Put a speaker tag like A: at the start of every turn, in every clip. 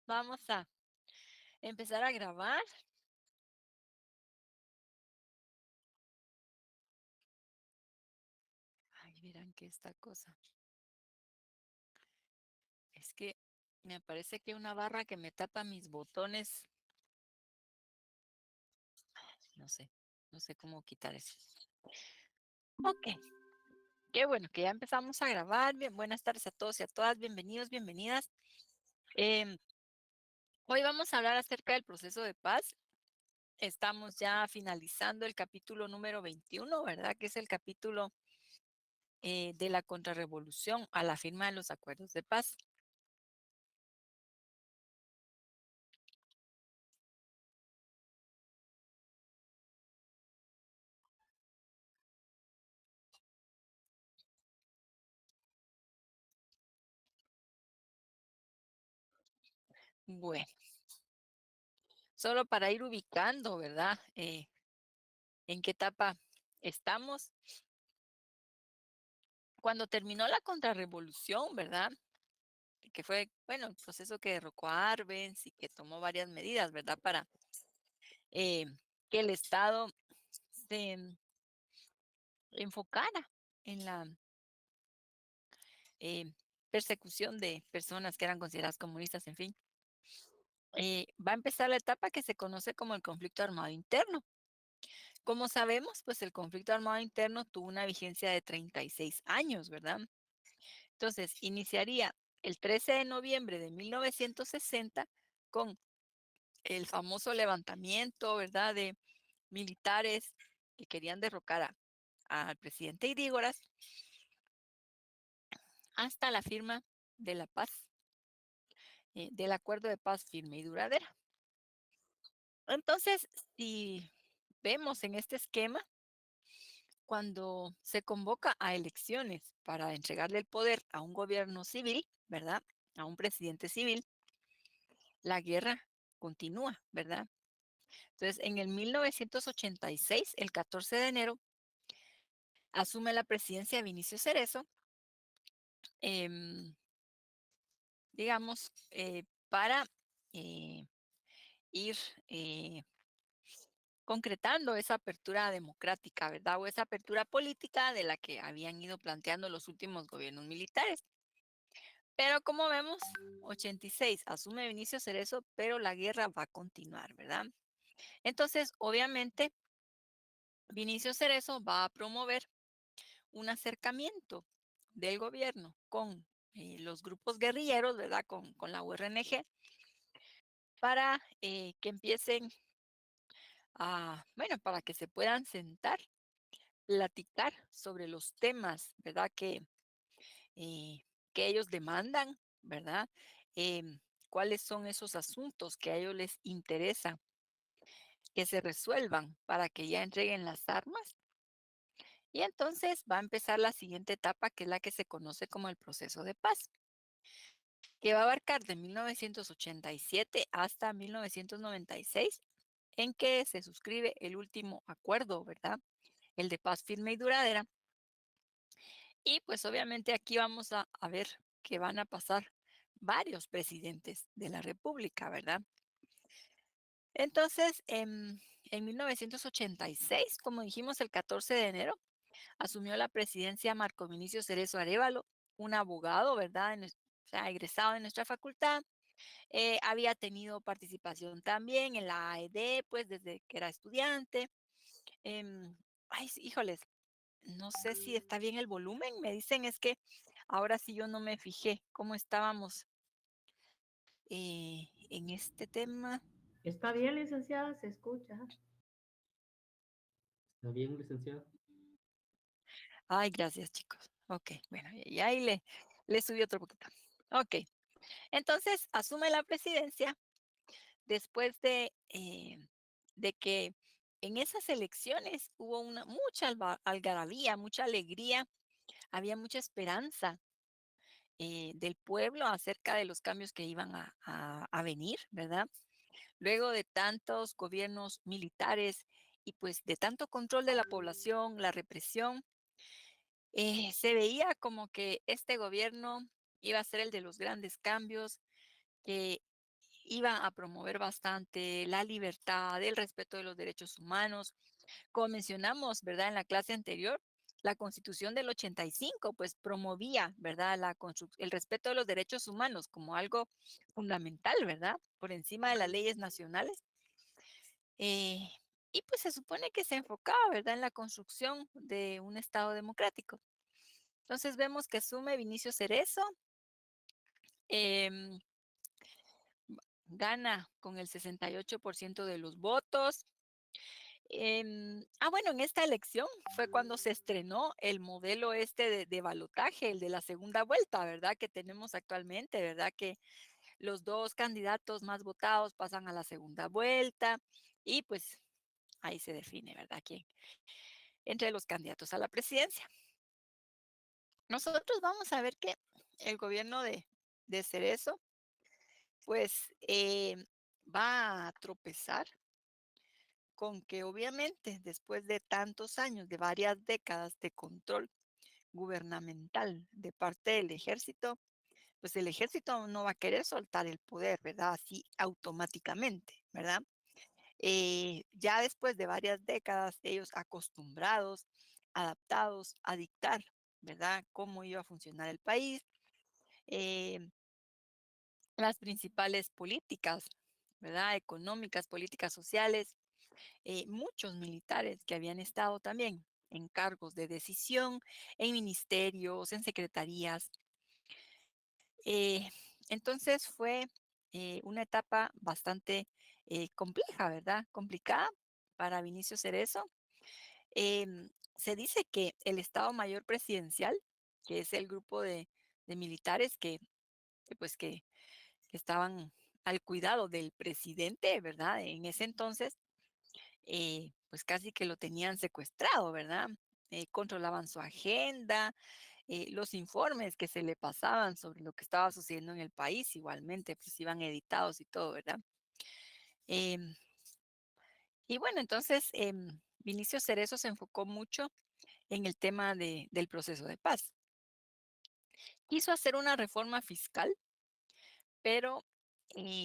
A: Vamos a empezar a grabar. Ay, verán que esta cosa. Es que me parece que una barra que me tapa mis botones. No sé, no sé cómo quitar eso. Ok, qué bueno que ya empezamos a grabar. Bien, buenas tardes a todos y a todas. Bienvenidos, bienvenidas. Em, Hoy vamos a hablar acerca del proceso de paz. Estamos ya finalizando el capítulo número 21, ¿verdad? Que es el capítulo de la contrarrevolución a la firma de los acuerdos de paz. Bueno, solo para ir ubicando, ¿verdad? ¿En qué etapa estamos? Cuando terminó la contrarrevolución, ¿verdad? Que fue, bueno, el proceso que derrocó a Arbenz y que tomó varias medidas, ¿verdad? Para eh, que el Estado se enfocara en la eh, persecución de personas que eran consideradas comunistas, en fin. Va a empezar la etapa que se conoce como el conflicto armado interno. Como sabemos, pues el conflicto armado interno tuvo una vigencia de 36 años, ¿verdad? Entonces, iniciaría el 13 de noviembre de 1960 con el famoso levantamiento, ¿verdad?, de militares que querían derrocar al presidente Idígoras hasta la firma de la paz, del acuerdo de paz firme y duradera. Entonces, si vemos en este esquema, cuando se convoca a elecciones para entregarle el poder a un gobierno civil, ¿verdad? A un presidente civil, la guerra continúa, ¿verdad? Entonces, en el 1986, el 14 de enero, asume la presidencia Vinicio Cerezo, em, digamos, para eh, ir eh, concretando esa apertura democrática, ¿verdad? O esa apertura política de la que habían ido planteando los últimos gobiernos militares. Pero como vemos, 86 asume Vinicio Cerezo, pero la guerra va a continuar, ¿verdad? Entonces, obviamente, Vinicio Cerezo va a promover un acercamiento del gobierno con los grupos guerrilleros, ¿verdad? Con la URNG, para que empiecen bueno, para que se puedan sentar, platicar sobre los temas, ¿verdad? Eh, que ellos demandan, ¿verdad? Em, ¿Cuáles son esos asuntos que a ellos les interesa que se resuelvan para que ya entreguen las armas? Y entonces va a empezar la siguiente etapa, que es la que se conoce como el proceso de paz, que va a abarcar de 1987 hasta 1996, en que se suscribe el último acuerdo, ¿verdad? El de paz firme y duradera. Y pues obviamente aquí vamos a ver que van a pasar varios presidentes de la República, ¿verdad? Entonces, en 1986, como dijimos, el 14 de enero, asumió la presidencia Marco Vinicio Cerezo Arévalo, un abogado, ¿verdad? O sea, egresado de nuestra facultad. Había tenido participación también en la AED, pues desde que era estudiante. Ay, sí, híjoles, no sé si está bien el volumen. Me dicen es que ahora sí yo no me fijé cómo estábamos en este tema.
B: Está bien, licenciada, se escucha.
C: ¿Está bien, licenciado?
A: Ay, gracias, chicos. Ok, bueno, y ahí le subí otro poquito. Ok, entonces asume la presidencia después de que en esas elecciones hubo mucha algarabía, mucha alegría, había mucha esperanza del pueblo acerca de los cambios que iban a venir, ¿verdad? Luego de tantos gobiernos militares y pues de tanto control de la población, la represión, se veía como que este gobierno iba a ser el de los grandes cambios, que iba a promover bastante la libertad, el respeto de los derechos humanos. Como mencionamos, ¿verdad? En la clase anterior, la Constitución del 85, pues promovía, ¿verdad? El respeto de los derechos humanos como algo fundamental, ¿verdad? Por encima de las leyes nacionales. Eh, y pues se supone que se enfocaba, ¿verdad? En la construcción de un Estado democrático. Entonces vemos que asume Vinicio Cerezo, em, gana con el 68% de los votos. Bueno, en esta elección fue cuando se estrenó el modelo este de balotaje, el de la segunda vuelta, ¿verdad? Que tenemos actualmente, ¿verdad? Que los dos candidatos más votados pasan a la segunda vuelta y pues ahí se define, ¿verdad? ¿Quién? Entre los candidatos a la presidencia. Nosotros vamos a ver que el gobierno de Cerezo, pues va a tropezar con que obviamente después de tantos años, de varias décadas de control gubernamental de parte del ejército, pues el ejército no va a querer soltar el poder, ¿verdad? Así automáticamente, ¿verdad? Ya después de varias décadas, ellos acostumbrados, adaptados a dictar, ¿verdad? Cómo iba a funcionar el país, eh, las principales políticas, ¿verdad? Económicas, políticas sociales, muchos militares que habían estado también en cargos de decisión, en ministerios, en secretarías. Eh, entonces fue una etapa bastante compleja, ¿verdad? Complicada para Vinicio Cerezo. Se dice que el Estado Mayor Presidencial, que es el grupo de militares pues, que estaban al cuidado del presidente, ¿verdad? En ese entonces, pues casi que lo tenían secuestrado, ¿verdad? Controlaban su agenda, los informes que se le pasaban sobre lo que estaba sucediendo en el país, igualmente, pues iban editados y todo, ¿verdad? Em, y bueno, entonces Vinicio Cerezo se enfocó mucho en el tema del proceso de paz. Quiso hacer una reforma fiscal, pero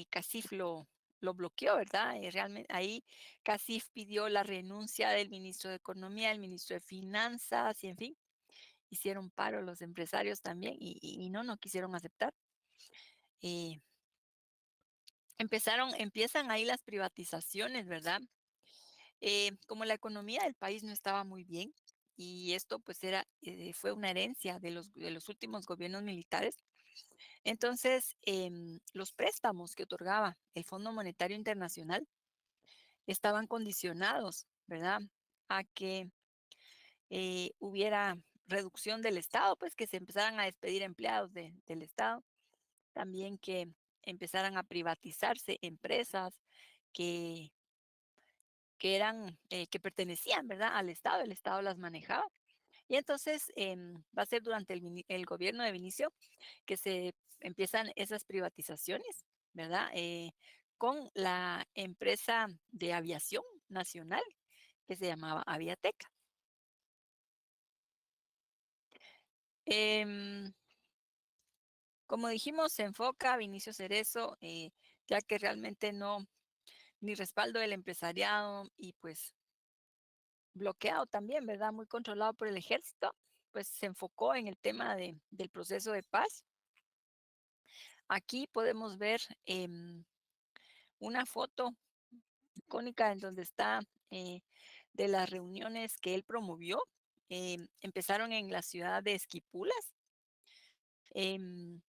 A: CACIF lo bloqueó, ¿verdad? Realmente ahí CACIF pidió la renuncia del ministro de Economía, el ministro de Finanzas y en fin, hicieron paro los empresarios también y no quisieron aceptar. Eh, empiezan ahí las privatizaciones, ¿verdad? Como la economía del país no estaba muy bien y esto pues fue una herencia de los últimos gobiernos militares. Entonces, los préstamos que otorgaba el Fondo Monetario Internacional estaban condicionados, ¿verdad? A que hubiera reducción del Estado, pues que se empezaran a despedir empleados del Estado, también que empezaran a privatizarse empresas que, que pertenecían, ¿verdad? Al Estado, el Estado las manejaba. Y entonces va a ser durante el gobierno de Vinicio que se empiezan esas privatizaciones, ¿verdad? Con la empresa de aviación nacional que se llamaba Aviateca. Em, como dijimos, se enfoca a Vinicio Cerezo, ya que realmente no, ni respaldo del empresariado y pues bloqueado también, ¿verdad? Muy controlado por el ejército, pues se enfocó en el tema del proceso de paz. Aquí podemos ver una foto icónica en donde está de las reuniones que él promovió. Empezaron en la ciudad de Esquipulas, em,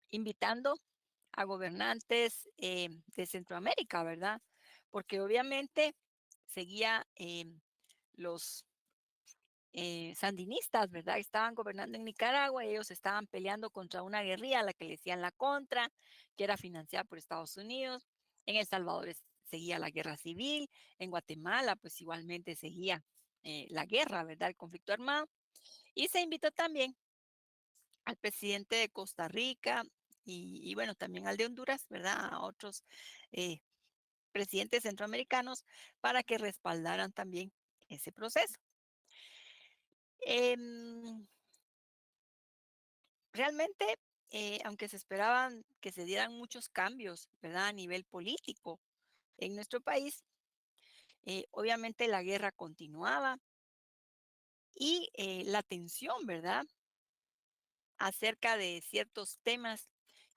A: invitando a gobernantes de Centroamérica, ¿verdad? Porque obviamente seguía los sandinistas, ¿verdad? Estaban gobernando en Nicaragua, ellos estaban peleando contra una guerrilla a la que le decían la contra, que era financiada por Estados Unidos. En El Salvador seguía la guerra civil, en Guatemala pues igualmente seguía la guerra, ¿verdad? El conflicto armado. Y se invitó también al presidente de Costa Rica y bueno, también al de Honduras, ¿verdad? A otros eh, presidentes centroamericanos para que respaldaran también ese proceso. Em, realmente aunque se esperaban que se dieran muchos cambios, ¿verdad? A nivel político en nuestro país, obviamente la guerra continuaba y la tensión, ¿verdad? Acerca de ciertos temas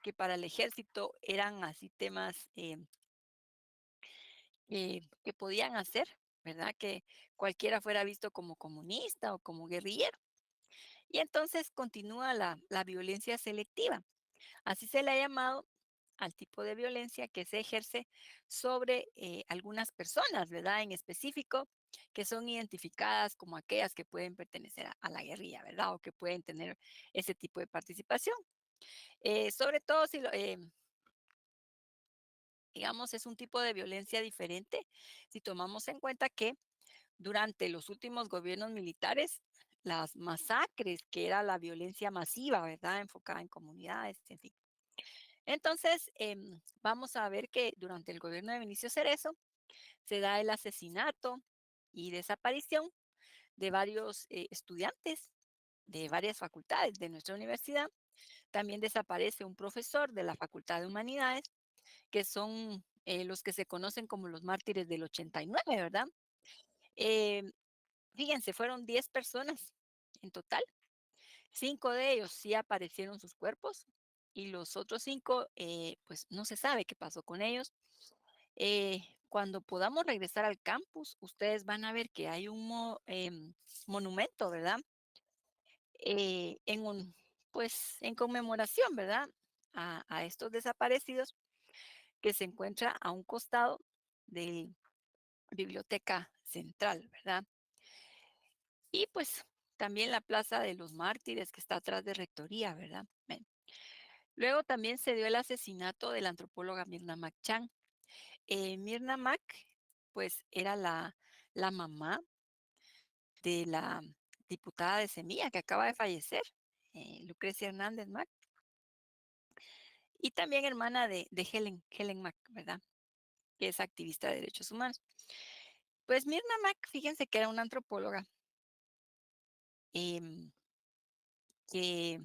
A: que para el ejército eran así temas que podían hacer, ¿verdad? Que cualquiera fuera visto como comunista o como guerrillero. Y entonces continúa la violencia selectiva. Así se le ha llamado al tipo de violencia que se ejerce sobre algunas personas, ¿verdad? En específico, que son identificadas como aquellas que pueden pertenecer a la guerrilla, ¿verdad? O que pueden tener ese tipo de participación. Sobre todo si, digamos, es un tipo de violencia diferente, si tomamos en cuenta que durante los últimos gobiernos militares, las masacres, que era la violencia masiva, ¿verdad? Enfocada en comunidades, en fin. Entonces, vamos a ver que durante el gobierno de Vinicio Cerezo se da el asesinato y desaparición de varios estudiantes de varias facultades de nuestra universidad. También desaparece un profesor de la Facultad de Humanidades, que son los que se conocen como los mártires del 89, ¿verdad? Eh, Fíjense, fueron 10 personas en total. 5 de ellos sí aparecieron sus cuerpos y los otros 5, pues no se sabe qué pasó con ellos. Cuando podamos regresar al campus, ustedes van a ver que hay un monumento, ¿verdad? En un, pues en conmemoración, ¿verdad? A estos desaparecidos que se encuentra a un costado de Biblioteca Central, ¿verdad? Y pues también la Plaza de los Mártires que está atrás de Rectoría, ¿verdad? Ven. Luego también se dio el asesinato de la antropóloga Mirna Machan. Mirna Mac, pues era la mamá de la diputada de Semilla que acaba de fallecer, Lucrecia Hernández Mac, y también hermana de Helen Mac, ¿verdad? Que es activista de derechos humanos. Pues Mirna Mac, fíjense que era una antropóloga em, que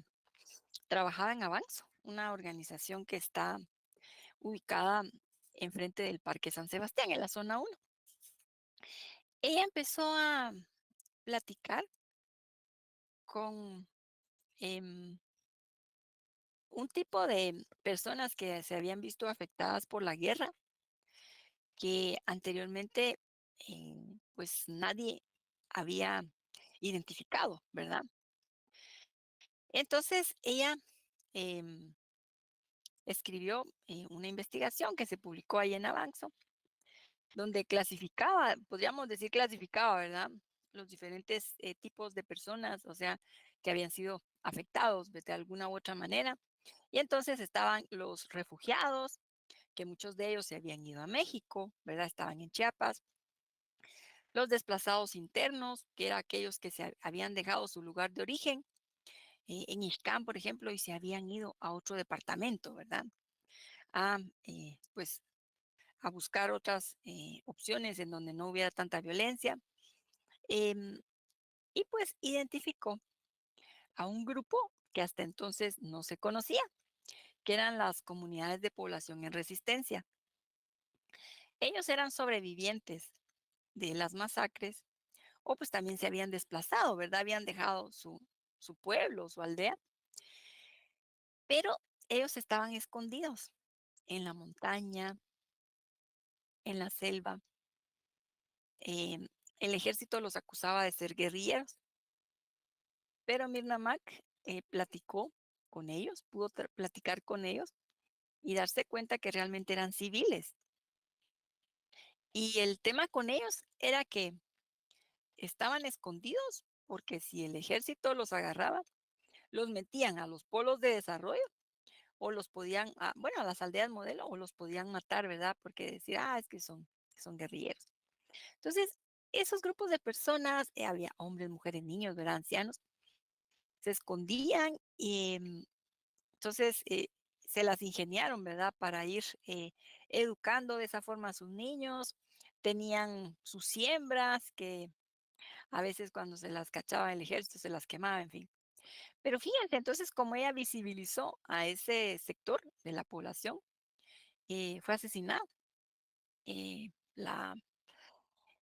A: trabajaba en Avanzo, una organización que está ubicada enfrente del Parque San Sebastián, en la zona 1. Ella empezó a platicar con em, un tipo de personas que se habían visto afectadas por la guerra, que anteriormente pues nadie había identificado, ¿verdad? Entonces ella em, escribió una investigación que se publicó ahí en Avanzo, donde clasificaba, podríamos decir clasificaba, ¿verdad? Los diferentes tipos de personas, o sea, que habían sido afectados de alguna u otra manera. Y entonces estaban los refugiados, que muchos de ellos se habían ido a México, ¿verdad? Estaban en Chiapas. Los desplazados internos, que eran aquellos que se habían dejado su lugar de origen, en Ixcán, por ejemplo, y se habían ido a otro departamento, ¿verdad? A, pues, a buscar otras opciones en donde no hubiera tanta violencia. em, y pues identificó a un grupo que hasta entonces no se conocía, que eran las comunidades de población en resistencia. Ellos eran sobrevivientes de las masacres o pues también se habían desplazado, ¿verdad? Habían dejado su pueblo, su aldea, pero ellos estaban escondidos en la montaña, en la selva. em, el ejército los acusaba de ser guerrilleros, pero Mirna Mac platicó con ellos, pudo platicar con ellos y darse cuenta que realmente eran civiles. Y el tema con ellos era que estaban escondidos porque si el ejército los agarraba, los metían a los polos de desarrollo o los podían, bueno, a las aldeas modelo o los podían matar, ¿verdad? Porque decir, es que son guerrilleros. Entonces, esos grupos de personas, había hombres, mujeres, niños, ¿verdad? Ancianos, se escondían y entonces se las ingeniaron, ¿verdad? Para ir educando de esa forma a sus niños. Tenían sus siembras que a veces cuando se las cachaba el ejército se las quemaba, en fin. Pero fíjense, entonces, como ella visibilizó a ese sector de la población, fue asesinada. La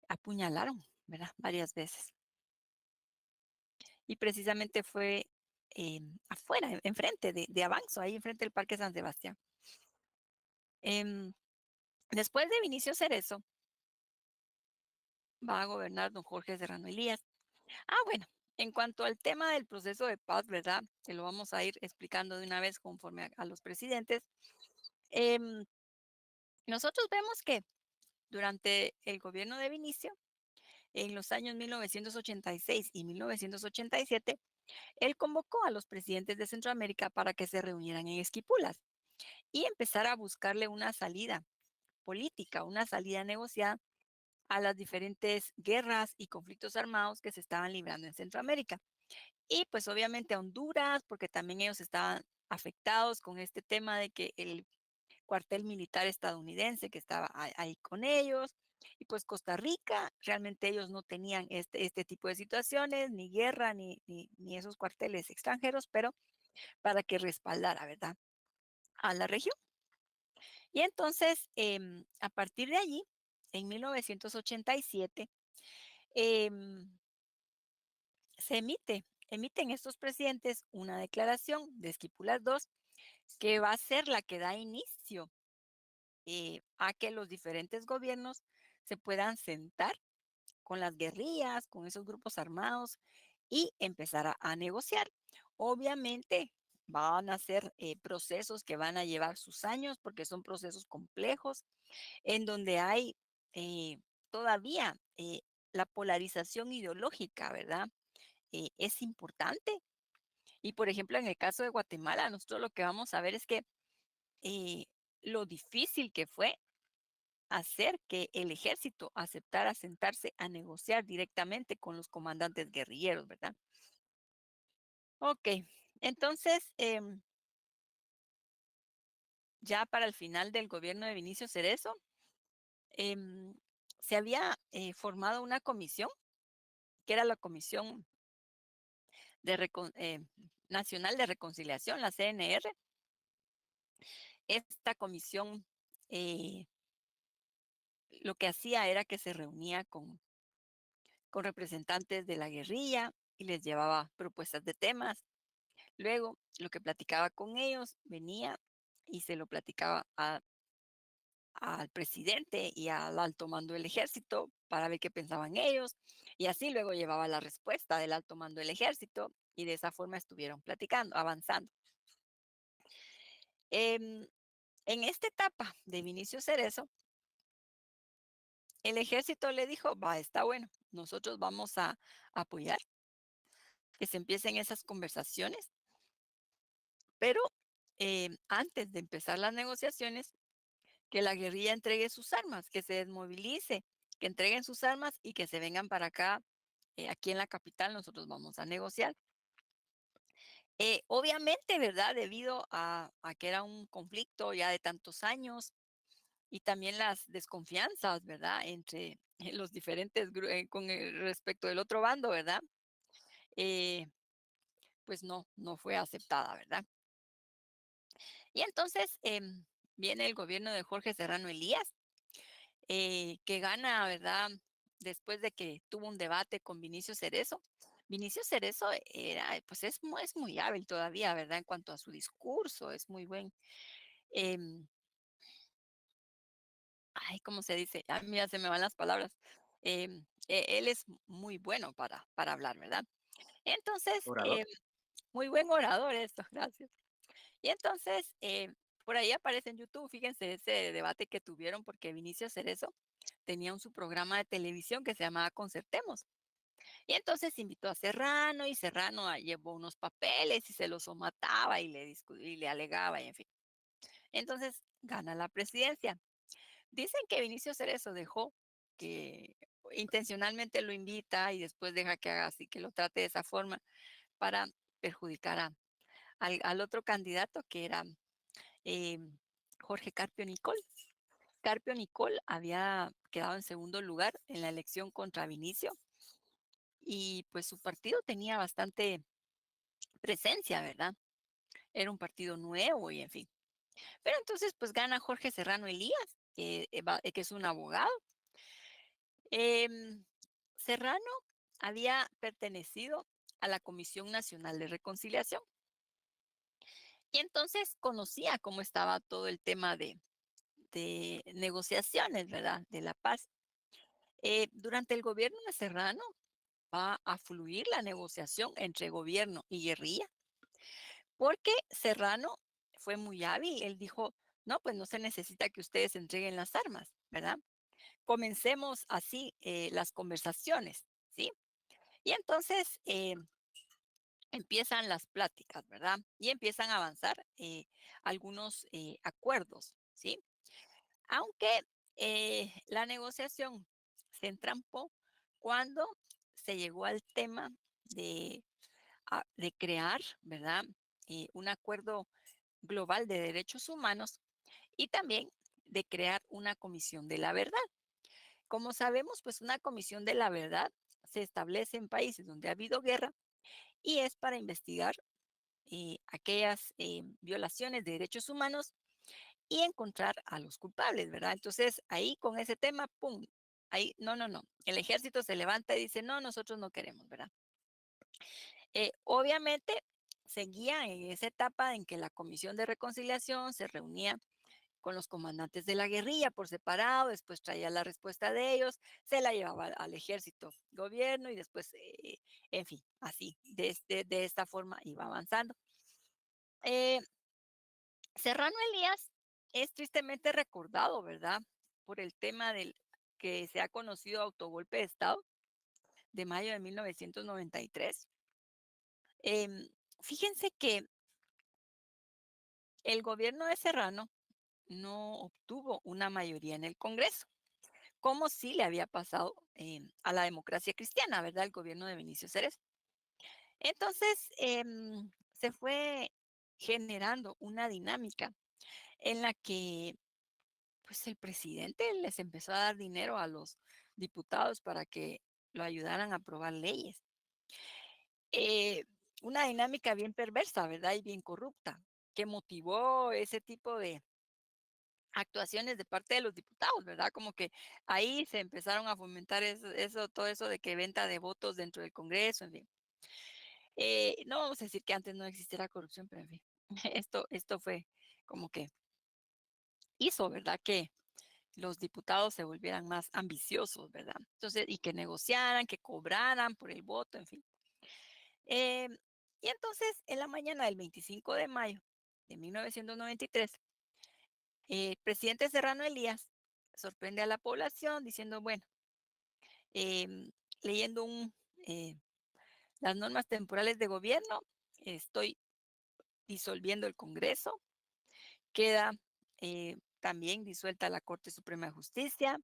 A: apuñalaron, ¿verdad? Varias veces. Y precisamente fue afuera, enfrente de Avanzo, ahí enfrente del Parque San Sebastián. Em, Después de Vinicio Cerezo, va a gobernar don Jorge Serrano Elías. Bueno, en cuanto al tema del proceso de paz, ¿verdad? Que lo vamos a ir explicando de una vez conforme a los presidentes. em, Nosotros vemos que durante el gobierno de Vinicio, en los años 1986 y 1987, él convocó a los presidentes de Centroamérica para que se reunieran en Esquipulas y empezara a buscarle una salida política, una salida negociada a las diferentes guerras y conflictos armados que se estaban librando en Centroamérica. Y pues obviamente a Honduras, porque también ellos estaban afectados con este tema de que el cuartel militar estadounidense que estaba ahí con ellos. Y pues Costa Rica, realmente ellos no tenían este tipo de situaciones, ni guerra, ni esos cuarteles extranjeros, pero para que respaldara, ¿verdad? A la región. Y entonces, a partir de allí, en 1987, em, se emiten estos presidentes una declaración de Esquipulas II que va a ser la que da inicio a que los diferentes gobiernos se puedan sentar con las guerrillas, con esos grupos armados y empezar a negociar. Obviamente van a ser procesos que van a llevar sus años porque son procesos complejos en donde hay todavía la polarización ideológica, ¿verdad? Es importante. Y por ejemplo, en el caso de Guatemala, nosotros lo que vamos a ver es que eh, lo difícil que fue hacer que el ejército aceptara sentarse a negociar directamente con los comandantes guerrilleros, ¿verdad? Ok, entonces ya para el final del gobierno de Vinicio Cerezo, em, se había formado una comisión, que era la Comisión de Nacional de Reconciliación, la CNR. Esta comisión eh, lo que hacía era que se reunía con representantes de la guerrilla y les llevaba propuestas de temas. Luego, lo que platicaba con ellos, venía y se lo platicaba al presidente y al alto mando del ejército para ver qué pensaban ellos. Y así luego llevaba la respuesta del alto mando del ejército y de esa forma estuvieron platicando, avanzando. Em, en esta etapa de Vinicio Cerezo, el ejército le dijo, va, está bueno, nosotros vamos a apoyar que se empiecen esas conversaciones, pero antes de empezar las negociaciones, que la guerrilla entregue sus armas, que se desmovilice, que entreguen sus armas y que se vengan para acá, aquí en la capital nosotros vamos a negociar. Obviamente, ¿verdad? Debido a que era un conflicto ya de tantos años y también las desconfianzas, ¿verdad? Entre los diferentes, con respecto del otro bando, ¿verdad? Eh, pues no fue aceptada, ¿verdad? Y entonces viene el gobierno de Jorge Serrano Elías, que gana, ¿verdad? Después de que tuvo un debate con Vinicio Cerezo. Vinicio Cerezo pues es muy hábil todavía, ¿verdad? En cuanto a su discurso, es muy buen. em, ¿Cómo se dice? A mí ya se me van las palabras. Él es muy bueno para hablar, ¿verdad? Entonces,
B: Orador.
A: muy buen orador esto, gracias. Y entonces, por ahí aparece en YouTube, fíjense ese debate que tuvieron porque Vinicio Cerezo tenía su programa de televisión que se llamaba Concertemos. Y entonces invitó a Serrano y Serrano llevó unos papeles y se los somataba y le alegaba y en fin. Entonces gana la presidencia. Dicen que Vinicio Cerezo dejó que intencionalmente lo invita y después deja que haga así, que lo trate de esa forma para perjudicar al otro candidato que era eh, Jorge Carpio Nicol. Carpio Nicol había quedado en segundo lugar en la elección contra Vinicio y pues su partido tenía bastante presencia, ¿verdad? Era un partido nuevo y en fin. Pero entonces, pues gana Jorge Serrano Elías, que es un abogado. Em, Serrano había pertenecido a la Comisión Nacional de Reconciliación y entonces conocía cómo estaba todo el tema de negociaciones, ¿verdad? De la paz. Durante el gobierno de Serrano va a fluir la negociación entre gobierno y guerrilla, porque Serrano fue muy hábil. Él dijo, no, pues no se necesita que ustedes entreguen las armas, ¿verdad? Comencemos así las conversaciones, ¿sí? Y entonces empiezan las pláticas, ¿verdad? Y empiezan a avanzar algunos acuerdos, ¿sí? Aunque la negociación se entrampó cuando se llegó al tema de, de crear, ¿verdad? Un acuerdo global de derechos humanos y también de crear una comisión de la verdad. Como sabemos, pues una comisión de la verdad se establece en países donde ha habido guerra y es para investigar aquellas violaciones de derechos humanos y encontrar a los culpables, ¿verdad? Entonces, ahí con ese tema, ¡pum! Ahí, no, no, no. El ejército se levanta y dice, no, nosotros no queremos, ¿verdad? Obviamente, seguía en esa etapa en que la Comisión de Reconciliación se reunía con los comandantes de la guerrilla por separado, después traía la respuesta de ellos, se la llevaba al ejército, gobierno y después, en fin, así, de esta forma iba avanzando. Eh, Serrano Elías es tristemente recordado, ¿verdad? Por el tema del que se ha conocido autogolpe de Estado de mayo de 1993. Em, Fíjense que el gobierno de Serrano no obtuvo una mayoría en el Congreso, como sí le había pasado a la democracia cristiana, ¿verdad? El gobierno de Benicio Ceres. Entonces, se fue generando una dinámica en la que pues el presidente les empezó a dar dinero a los diputados para que lo ayudaran a aprobar leyes. Eh, una dinámica bien perversa, ¿verdad? Y bien corrupta, que motivó ese tipo de actuaciones de parte de los diputados, ¿verdad? Como que ahí se empezaron a fomentar todo eso de que venta de votos dentro del Congreso, en fin. No vamos a decir que antes no existiera corrupción, pero en fin, esto fue como que hizo, ¿verdad? Que los diputados se volvieran más ambiciosos, ¿verdad? Entonces, y que negociaran, que cobraran por el voto, en fin. Eh, y entonces, en la mañana del 25 de mayo de 1993, el presidente Serrano Elías sorprende a la población diciendo, bueno, em, leyendo eh, las normas temporales de gobierno, estoy disolviendo el Congreso, queda también disuelta la Corte Suprema de Justicia,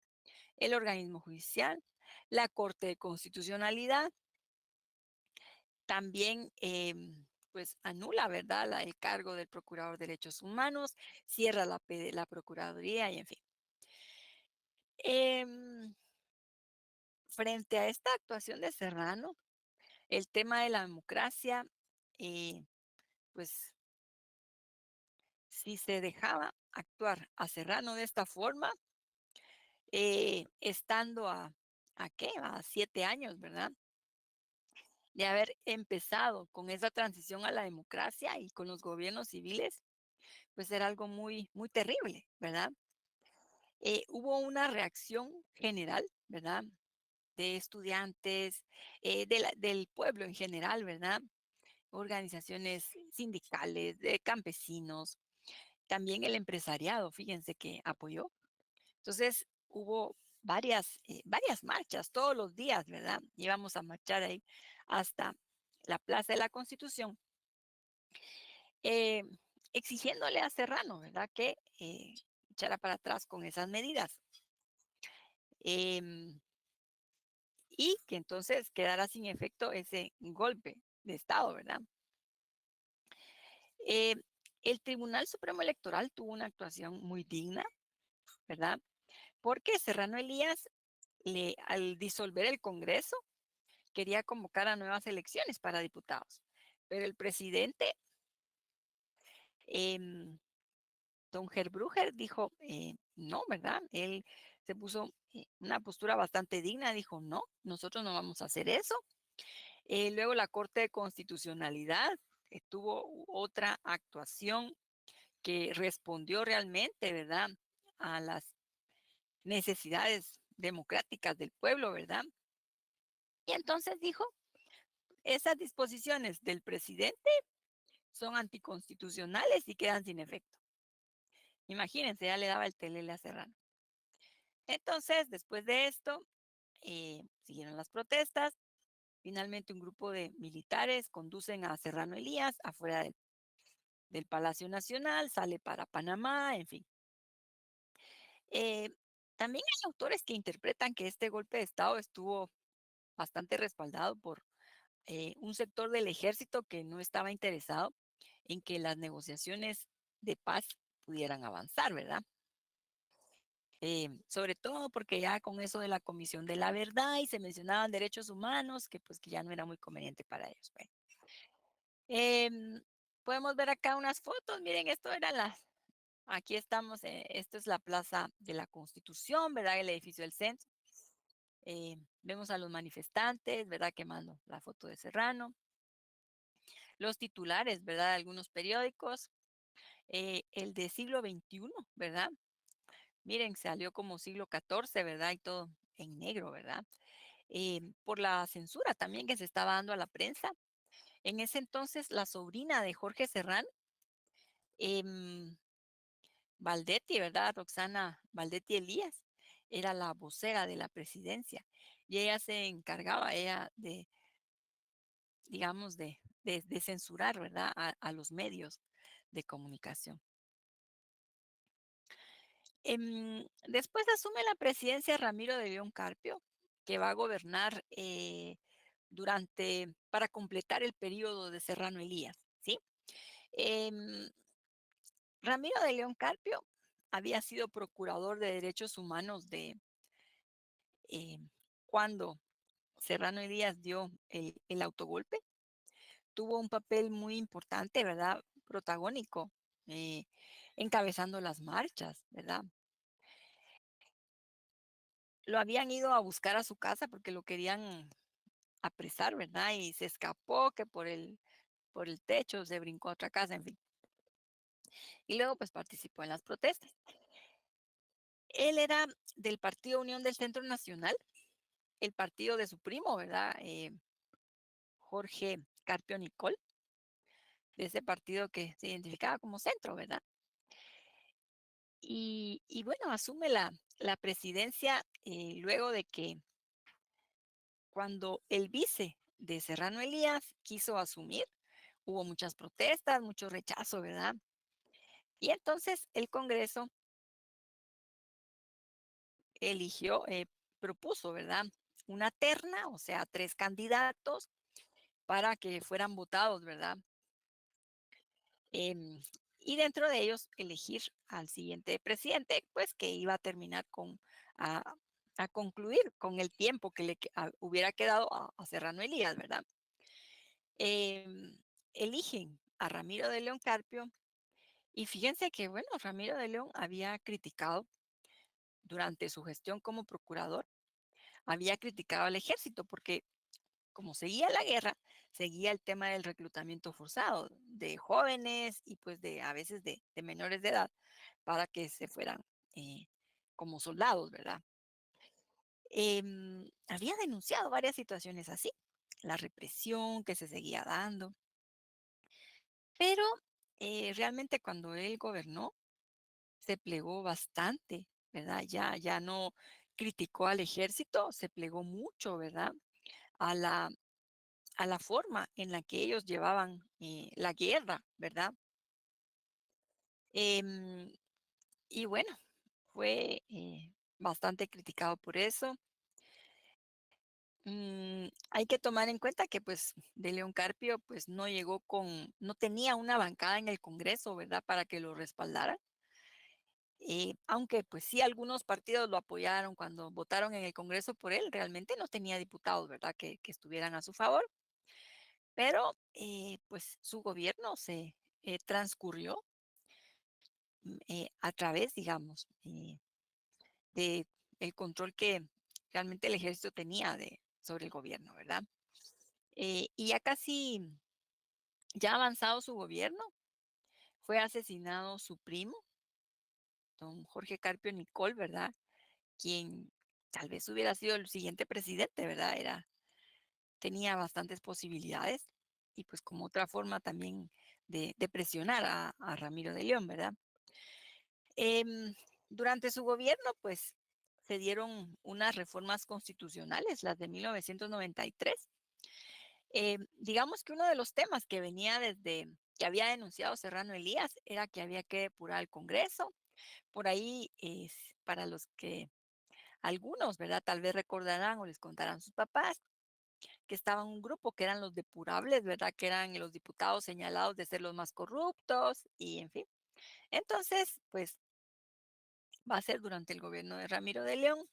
A: el organismo judicial, la Corte de Constitucionalidad, también pues anula, ¿verdad?, el cargo del Procurador de Derechos Humanos, cierra la Procuraduría y en fin. Em, Frente a esta actuación de Serrano, el tema de la democracia, eh, pues si se dejaba actuar a Serrano de esta forma, estando ¿a qué? A 7 años, ¿verdad? De haber empezado con esa transición a la democracia y con los gobiernos civiles, pues era algo muy, muy terrible, ¿verdad? Hubo una reacción general, ¿verdad? De estudiantes, del pueblo en general, ¿verdad? Organizaciones sindicales, de campesinos, también el empresariado, fíjense que apoyó. Entonces hubo varias marchas todos los días, ¿verdad? Íbamos a marchar ahí hasta la Plaza de la Constitución, eh, exigiéndole a Serrano, ¿verdad? Que echara para atrás con esas medidas. Em, y que entonces quedara sin efecto ese golpe de Estado, ¿verdad? Eh, el Tribunal Supremo Electoral tuvo una actuación muy digna, ¿verdad? Porque Serrano Elías, al disolver el Congreso, quería convocar a nuevas elecciones para diputados. Pero el presidente, em, don Herbruger, dijo, no, ¿verdad? Él se puso una postura bastante digna, dijo, no, nosotros no vamos a hacer eso. Luego la Corte de Constitucionalidad tuvo otra actuación que respondió realmente, ¿verdad? A las necesidades democráticas del pueblo, ¿verdad? Y entonces dijo, esas disposiciones del presidente son anticonstitucionales y quedan sin efecto. Imagínense, ya le daba el telele a Serrano. Entonces, después de esto, siguieron las protestas. Finalmente, un grupo de militares conducen a Serrano Elías afuera del Palacio Nacional, sale para Panamá, en fin. Eh, También hay autores que interpretan que este golpe de Estado estuvo bastante respaldado por un sector del ejército que no estaba interesado en que las negociaciones de paz pudieran avanzar, ¿verdad? Sobre todo porque ya con eso de la Comisión de la Verdad y se mencionaban derechos humanos, que pues que ya no era muy conveniente para ellos. Bueno. Podemos ver acá unas fotos, miren, aquí estamos, esto es la Plaza de la Constitución, ¿verdad? El edificio del centro. Vemos a los manifestantes, ¿verdad? Quemando la foto de Serrano. Los titulares, ¿verdad? De algunos periódicos. El de siglo XXI, ¿verdad? Miren, salió como siglo XIV, ¿verdad? Y todo en negro, ¿verdad? Por la censura también que se estaba dando a la prensa. En ese entonces, la sobrina de Jorge Serrano, em, Valdetti, ¿verdad? Roxana Valdetti Elías, era la vocera de la presidencia y ella se encargaba, ella de, digamos, de censurar, ¿verdad? A los medios de comunicación. Después asume la presidencia Ramiro de León Carpio, que va a gobernar para completar el periodo de Serrano Elías, ¿sí? Em, Ramiro de León Carpio había sido procurador de derechos humanos cuando Serrano Elías dio el autogolpe. Tuvo un papel muy importante, ¿verdad? Protagónico, eh, encabezando las marchas, ¿verdad? Lo habían ido a buscar a su casa porque lo querían apresar, ¿verdad? Y se escapó que por el techo se brincó a otra casa, en fin. Y luego pues participó en las protestas. Él era del Partido Unión del Centro Nacional, el partido de su primo, ¿verdad? Jorge Carpio Nicol, de ese partido que se identificaba como centro, ¿verdad? Y bueno, asume la presidencia luego de que cuando el vice de Serrano Elías quiso asumir, hubo muchas protestas, mucho rechazo, ¿verdad? Y entonces el Congreso propuso, ¿verdad? Una terna, o sea, 3 candidatos para que fueran votados, ¿verdad? Em, y dentro de ellos elegir al siguiente presidente, pues que iba a terminar a, a concluir con el tiempo que hubiera quedado a Serrano Elías, ¿verdad? Em, Eligen a Ramiro de León Carpio y fíjense que, bueno, Ramiro de León había criticado durante su gestión como procurador, había criticado al ejército porque como seguía la guerra, seguía el tema del reclutamiento forzado de jóvenes y pues a veces de menores de edad para que se fueran eh, como soldados, ¿verdad? Había denunciado varias situaciones así, la represión que se seguía dando, pero realmente cuando él gobernó se plegó bastante, ¿verdad? Ya no criticó al ejército, se plegó mucho, ¿verdad? A la forma en la que ellos llevaban la guerra, ¿verdad? Em, y bueno, fue bastante criticado por eso. Hay que tomar en cuenta que pues de León Carpio pues no tenía una bancada en el Congreso, ¿verdad? Para que lo respaldara. Aunque pues sí algunos partidos lo apoyaron cuando votaron en el Congreso por él, realmente no tenía diputados, ¿verdad? Que estuvieran a su favor. pero pues su gobierno se transcurrió a través, digamos, de el control que realmente el ejército tenía sobre el gobierno, ¿verdad? Y ya casi, ya avanzado su gobierno, fue asesinado su primo, don Jorge Carpio Nicol, ¿verdad? Quien tal vez hubiera sido el siguiente presidente, ¿verdad? Tenía bastantes posibilidades y pues como otra forma también de presionar a Ramiro de León, ¿verdad? Em, Durante su gobierno, pues se dieron unas reformas constitucionales, las de 1993. Digamos que uno de los temas que venía desde que había denunciado Serrano Elías era que había que depurar el Congreso. Por ahí, para los que algunos, ¿verdad? Tal vez recordarán o les contarán sus papás que estaba un grupo que eran los depurables, ¿verdad? Que eran los diputados señalados de ser los más corruptos y en fin. Entonces, pues va a ser durante el gobierno de Ramiro de León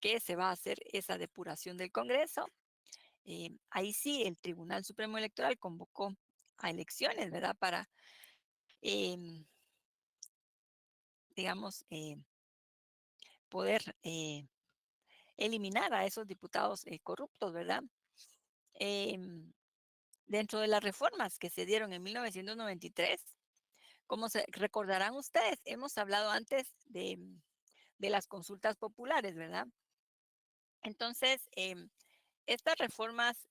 A: que se va a hacer esa depuración del Congreso. Ahí sí, el Tribunal Supremo Electoral convocó a elecciones, ¿verdad? Para, em, digamos, poder eliminar a esos diputados corruptos, ¿verdad? Em, Dentro de las reformas que se dieron en 1993, como se recordarán ustedes, hemos hablado antes de las consultas populares, ¿verdad? Entonces, estas reformas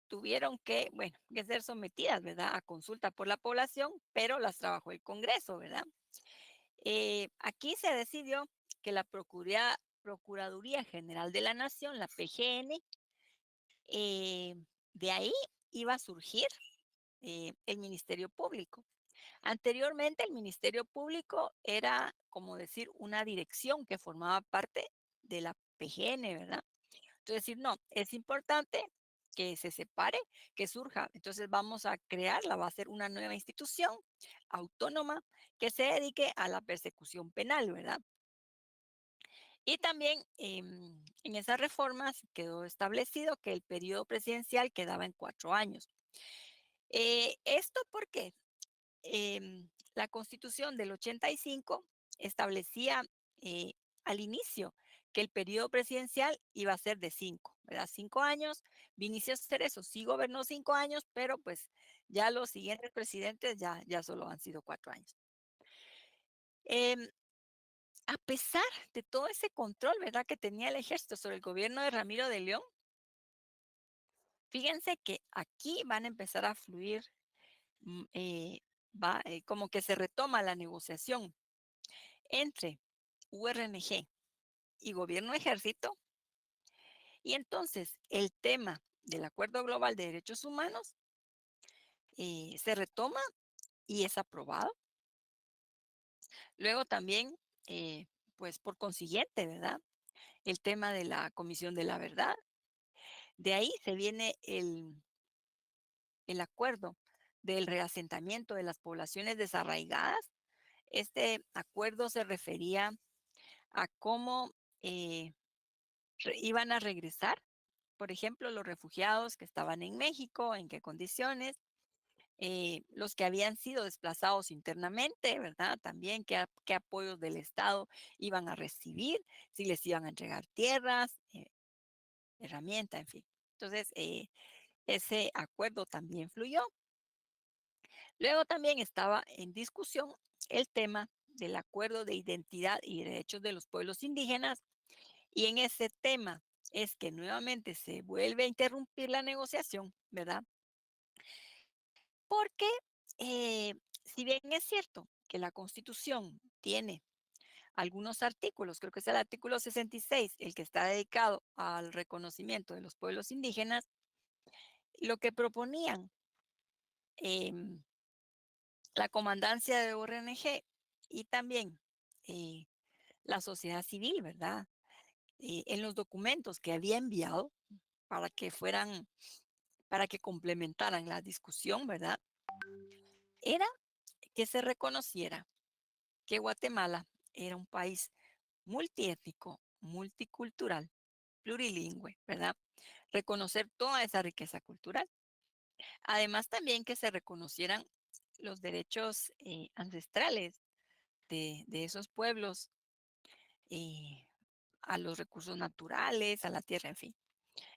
A: tuvieron que, bueno, que ser sometidas, ¿verdad? A consulta por la población, pero las trabajó el Congreso, ¿verdad? Aquí se decidió que la Procuraduría General de la Nación, la PGN, eh, de ahí iba a surgir el Ministerio Público. Anteriormente, el Ministerio Público era, como decir, una dirección que formaba parte de la PGN, ¿verdad? Entonces, decir, no, es importante que se separe, que surja. Entonces, vamos a crearla, va a ser una nueva institución autónoma que se dedique a la persecución penal, ¿verdad? Y también en esas reformas quedó establecido que el periodo presidencial quedaba en 4 años. ¿Esto por qué? La Constitución del 85 establecía eh, al inicio que el periodo presidencial iba a ser de 5, ¿verdad? 5 años, Vinicio Cerezo sí gobernó 5 años, pero pues ya los siguientes presidentes ya solo han sido 4 años. Em, a pesar de todo ese control, ¿verdad? Que tenía el ejército sobre el gobierno de Ramiro de León, fíjense que aquí van a empezar a fluir, mm, eh, como que se retoma la negociación entre URNG y gobierno ejército. Y entonces el tema del Acuerdo Global de Derechos Humanos se retoma y es aprobado. Luego también, eh, pues por consiguiente, ¿verdad? El tema de la Comisión de la Verdad. De ahí se viene el acuerdo del reasentamiento de las poblaciones desarraigadas. Este acuerdo se refería a cómo eh, iban a regresar, por ejemplo, los refugiados que estaban en México, en qué condiciones, los que habían sido desplazados internamente, ¿verdad? También qué apoyos del Estado iban a recibir, si les iban a entregar tierras, herramienta, en fin. Entonces, ese acuerdo también fluyó. Luego también estaba en discusión el tema del acuerdo de identidad y derechos de los pueblos indígenas. Y en ese tema es que nuevamente se vuelve a interrumpir la negociación, ¿verdad? Porque si bien es cierto que la Constitución tiene algunos artículos, creo que es el artículo 66, el que está dedicado al reconocimiento de los pueblos indígenas, lo que proponían em, la comandancia de ORNG y también eh, la sociedad civil, ¿verdad? En los documentos que había enviado para que fueran, para que complementaran la discusión, ¿verdad? Era que se reconociera que Guatemala era un país multiétnico, multicultural, plurilingüe, ¿verdad? Reconocer toda esa riqueza cultural. Además, también que se reconocieran los derechos ancestrales de esos pueblos eh, a los recursos naturales, a la tierra, en fin.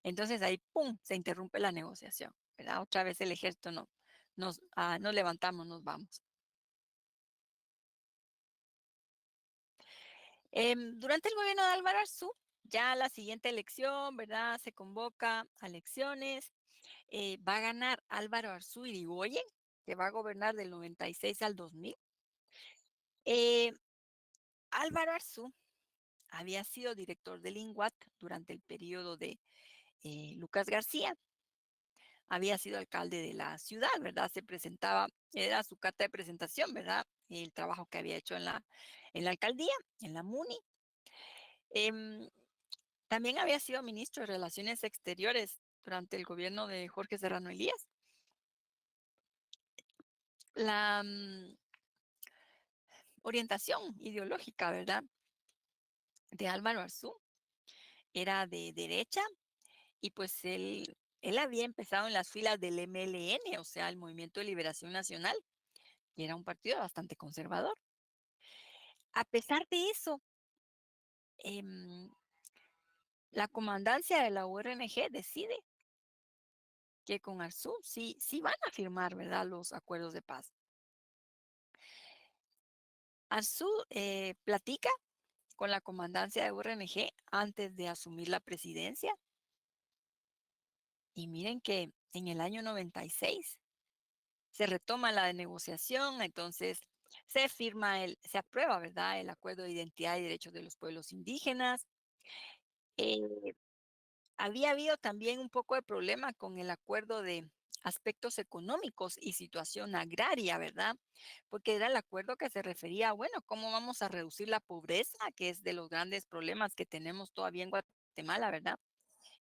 A: Entonces ahí, ¡pum!, se interrumpe la negociación, ¿verdad? Otra vez el ejército no, nos levantamos, nos vamos. Durante el gobierno de Álvaro Arzú, ya la siguiente elección, ¿verdad? Se convoca a elecciones, va a ganar Álvaro Arzú Irigoyen, que va a gobernar del 96 al 2000. Eh, Álvaro Arzú había sido director del INGUAT durante el periodo de Lucas García, había sido alcalde de la ciudad, ¿verdad? Se presentaba, era su carta de presentación, ¿verdad? El trabajo que había hecho en la alcaldía, en la MUNI. Em, También había sido ministro de Relaciones Exteriores durante el gobierno de Jorge Serrano Elías. La orientación ideológica, ¿verdad? De Álvaro Arzú era de derecha y pues él había empezado en las filas del MLN, o sea, el Movimiento de Liberación Nacional, y era un partido bastante conservador. A pesar de eso, em, la comandancia de la URNG decide que con Arzú sí van a firmar, ¿verdad?, los acuerdos de paz. Arzú platica con la comandancia de URNG antes de asumir la presidencia y miren que en el año 96 se retoma la negociación, entonces se aprueba, ¿verdad?, el acuerdo de identidad y derechos de los pueblos indígenas. Eh, Había habido también un poco de problema con el acuerdo de aspectos económicos y situación agraria, ¿verdad? Porque era el acuerdo que se refería a, bueno, cómo vamos a reducir la pobreza, que es de los grandes problemas que tenemos todavía en Guatemala, ¿verdad?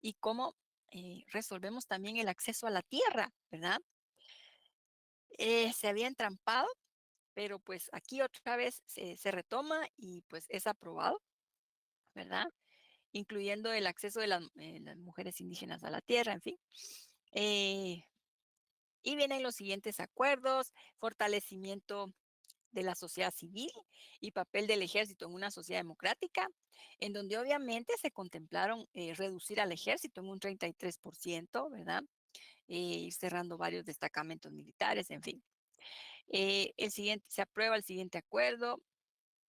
A: Y cómo resolvemos también el acceso a la tierra, ¿verdad? Se había entrampado, pero pues aquí otra vez se retoma y pues es aprobado, ¿verdad? Incluyendo el acceso de las mujeres indígenas a la tierra, en fin. Eh, y vienen los siguientes acuerdos: fortalecimiento de la sociedad civil y papel del ejército en una sociedad democrática, en donde obviamente se contemplaron reducir al ejército en un 33%, ¿verdad? Ir cerrando varios destacamentos militares, en fin. Se aprueba el siguiente acuerdo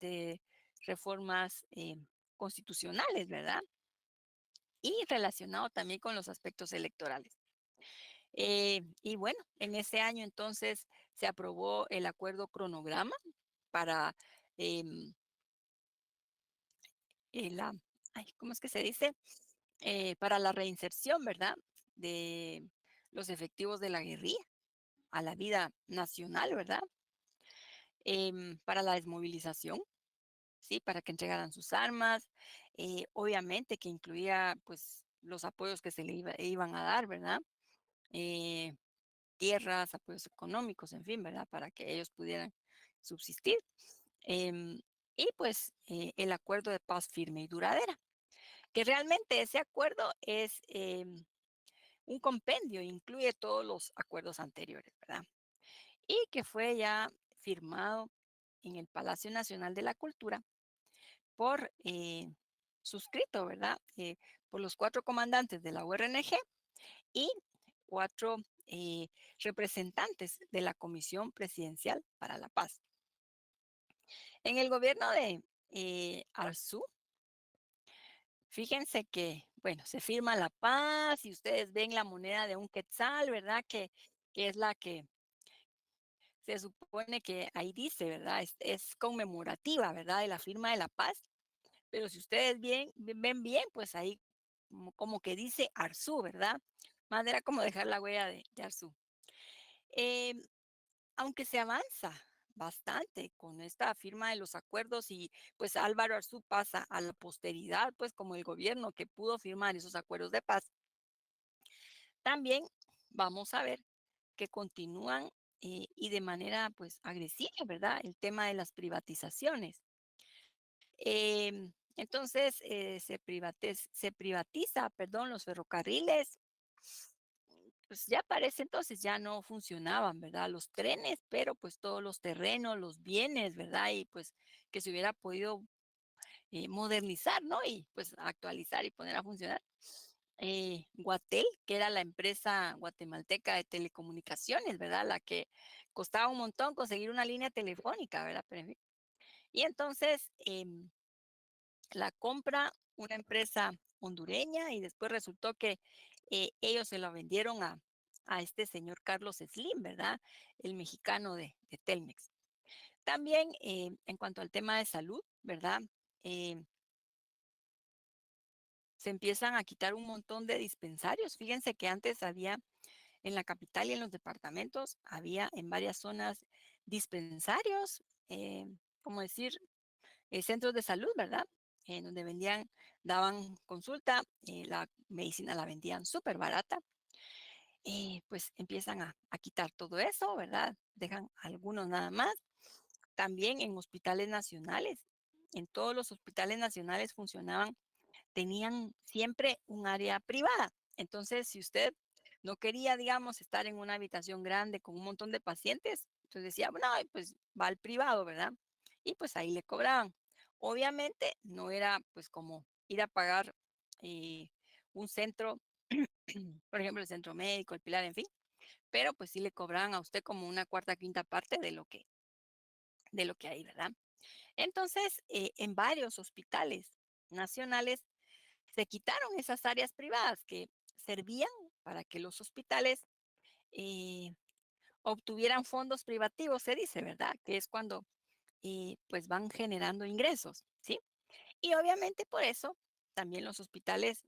A: de reformas constitucionales, ¿verdad? Y relacionado también con los aspectos electorales. Y bueno, en ese año entonces se aprobó el acuerdo cronograma para em, la, ay, ¿cómo es que se dice? Para la reinserción, ¿verdad? De los efectivos de la guerrilla a la vida nacional, ¿verdad? Para la desmovilización, ¿sí? Para que entregaran sus armas, obviamente que incluía pues los apoyos que iban a dar, ¿verdad? Eh, Tierras, apoyos económicos, en fin, ¿verdad? Para que ellos pudieran subsistir. Em, y pues el acuerdo de paz firme y duradera, que realmente ese acuerdo es un compendio, incluye todos los acuerdos anteriores, ¿verdad? Y que fue ya firmado en el Palacio Nacional de la Cultura por suscrito, ¿verdad? Por los 4 comandantes de la URNG y 4 representantes de la Comisión Presidencial para la Paz. En el gobierno de Arzú, fíjense que, bueno, se firma la paz y ustedes ven la moneda de un quetzal, ¿verdad? Que es la que se supone que ahí dice, ¿verdad? Es conmemorativa, ¿verdad? De la firma de la paz. Pero si ustedes ven bien, pues ahí como que dice Arzú, ¿verdad? Más era como dejar la huella de Arzú. Em, Aunque se avanza bastante con esta firma de los acuerdos y pues Álvaro Arzú pasa a la posteridad, pues como el gobierno que pudo firmar esos acuerdos de paz, también vamos a ver que continúan y de manera pues agresiva, ¿verdad? El tema de las privatizaciones. Entonces, se privatiza, perdón, los ferrocarriles. Pues ya para ese entonces ya no funcionaban, ¿verdad? Los trenes, pero pues todos los terrenos, los bienes, ¿verdad? Y pues que se hubiera podido modernizar, ¿no? Y pues actualizar y poner a funcionar. Guatel, que era la empresa guatemalteca de telecomunicaciones, ¿verdad? La que costaba un montón conseguir una línea telefónica, ¿verdad? Pero, en fin. Y entonces la compra una empresa hondureña y después resultó que ellos se la vendieron a este señor Carlos Slim, ¿verdad? El mexicano de Telmex. También en cuanto al tema de salud, ¿verdad? Eh, Se empiezan a quitar un montón de dispensarios. Fíjense que antes había en la capital y en los departamentos, había en varias zonas dispensarios, como decir, centros de salud, ¿verdad? En donde daban consulta, la medicina la vendían súper barata. Pues empiezan a quitar todo eso, ¿verdad? Dejan algunos nada más. También en hospitales nacionales. En todos los hospitales nacionales tenían siempre un área privada. Entonces, si usted no quería, digamos, estar en una habitación grande con un montón de pacientes, entonces decía, bueno, pues va al privado, ¿verdad? Y pues ahí le cobraban. Obviamente no era pues como ir a pagar eh, un centro, por ejemplo, el centro médico, el Pilar, en fin, pero pues sí le cobraban a usted como una cuarta, quinta parte de lo que hay, ¿verdad? Entonces, en varios hospitales nacionales se quitaron esas áreas privadas que servían para que los hospitales eh, obtuvieran fondos privativos, se dice, ¿verdad? Que es cuando pues van generando ingresos, ¿sí? Y obviamente por eso también los hospitales,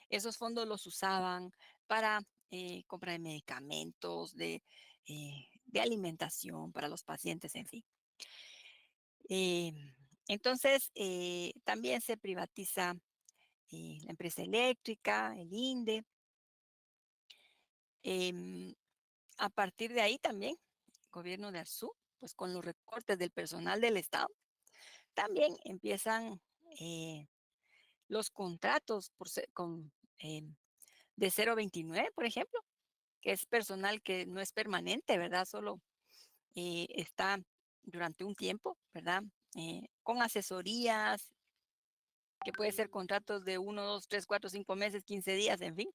A: esos fondos los usaban para compra de medicamentos, de alimentación para los pacientes, en fin. Eh, entonces, también se privatiza la empresa eléctrica, el INDE. Em, a partir de ahí también, el gobierno de Arzú, pues con los recortes del personal del Estado, también empiezan eh, los contratos em, de 029, por ejemplo, que es personal que no es permanente, ¿verdad? Solo está durante un tiempo, ¿verdad? Con asesorías, que puede ser contratos de 1, 2, 3, 4, 5 meses, 15 días, en fin.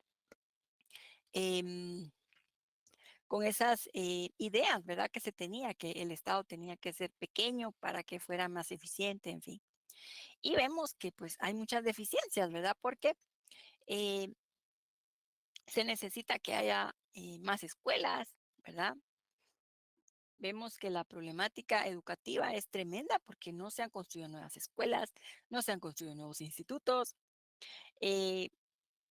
A: Em, con esas ideas, ¿verdad? Que se tenía, que el Estado tenía que ser pequeño para que fuera más eficiente, en fin. Y vemos que pues hay muchas deficiencias, ¿verdad? Porque eh, se necesita que haya más escuelas, ¿verdad? Vemos que la problemática educativa es tremenda porque no se han construido nuevas escuelas, no se han construido nuevos institutos, eh,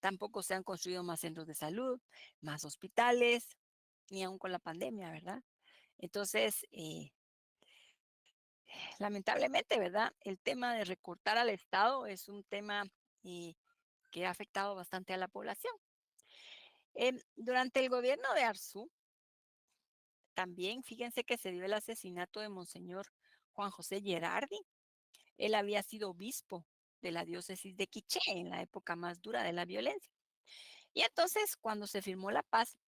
A: tampoco se han construido más centros de salud, más hospitales, ni aún con la pandemia, ¿verdad? Entonces, lamentablemente, ¿verdad? El tema de recortar al Estado es un tema eh, que ha afectado bastante a la población. Durante el gobierno de Arzú, también fíjense que se dio el asesinato de Monseñor Juan José Gerardi. Él había sido obispo de la diócesis de Quiché en la época más dura de la violencia. Y entonces, cuando se firmó la paz,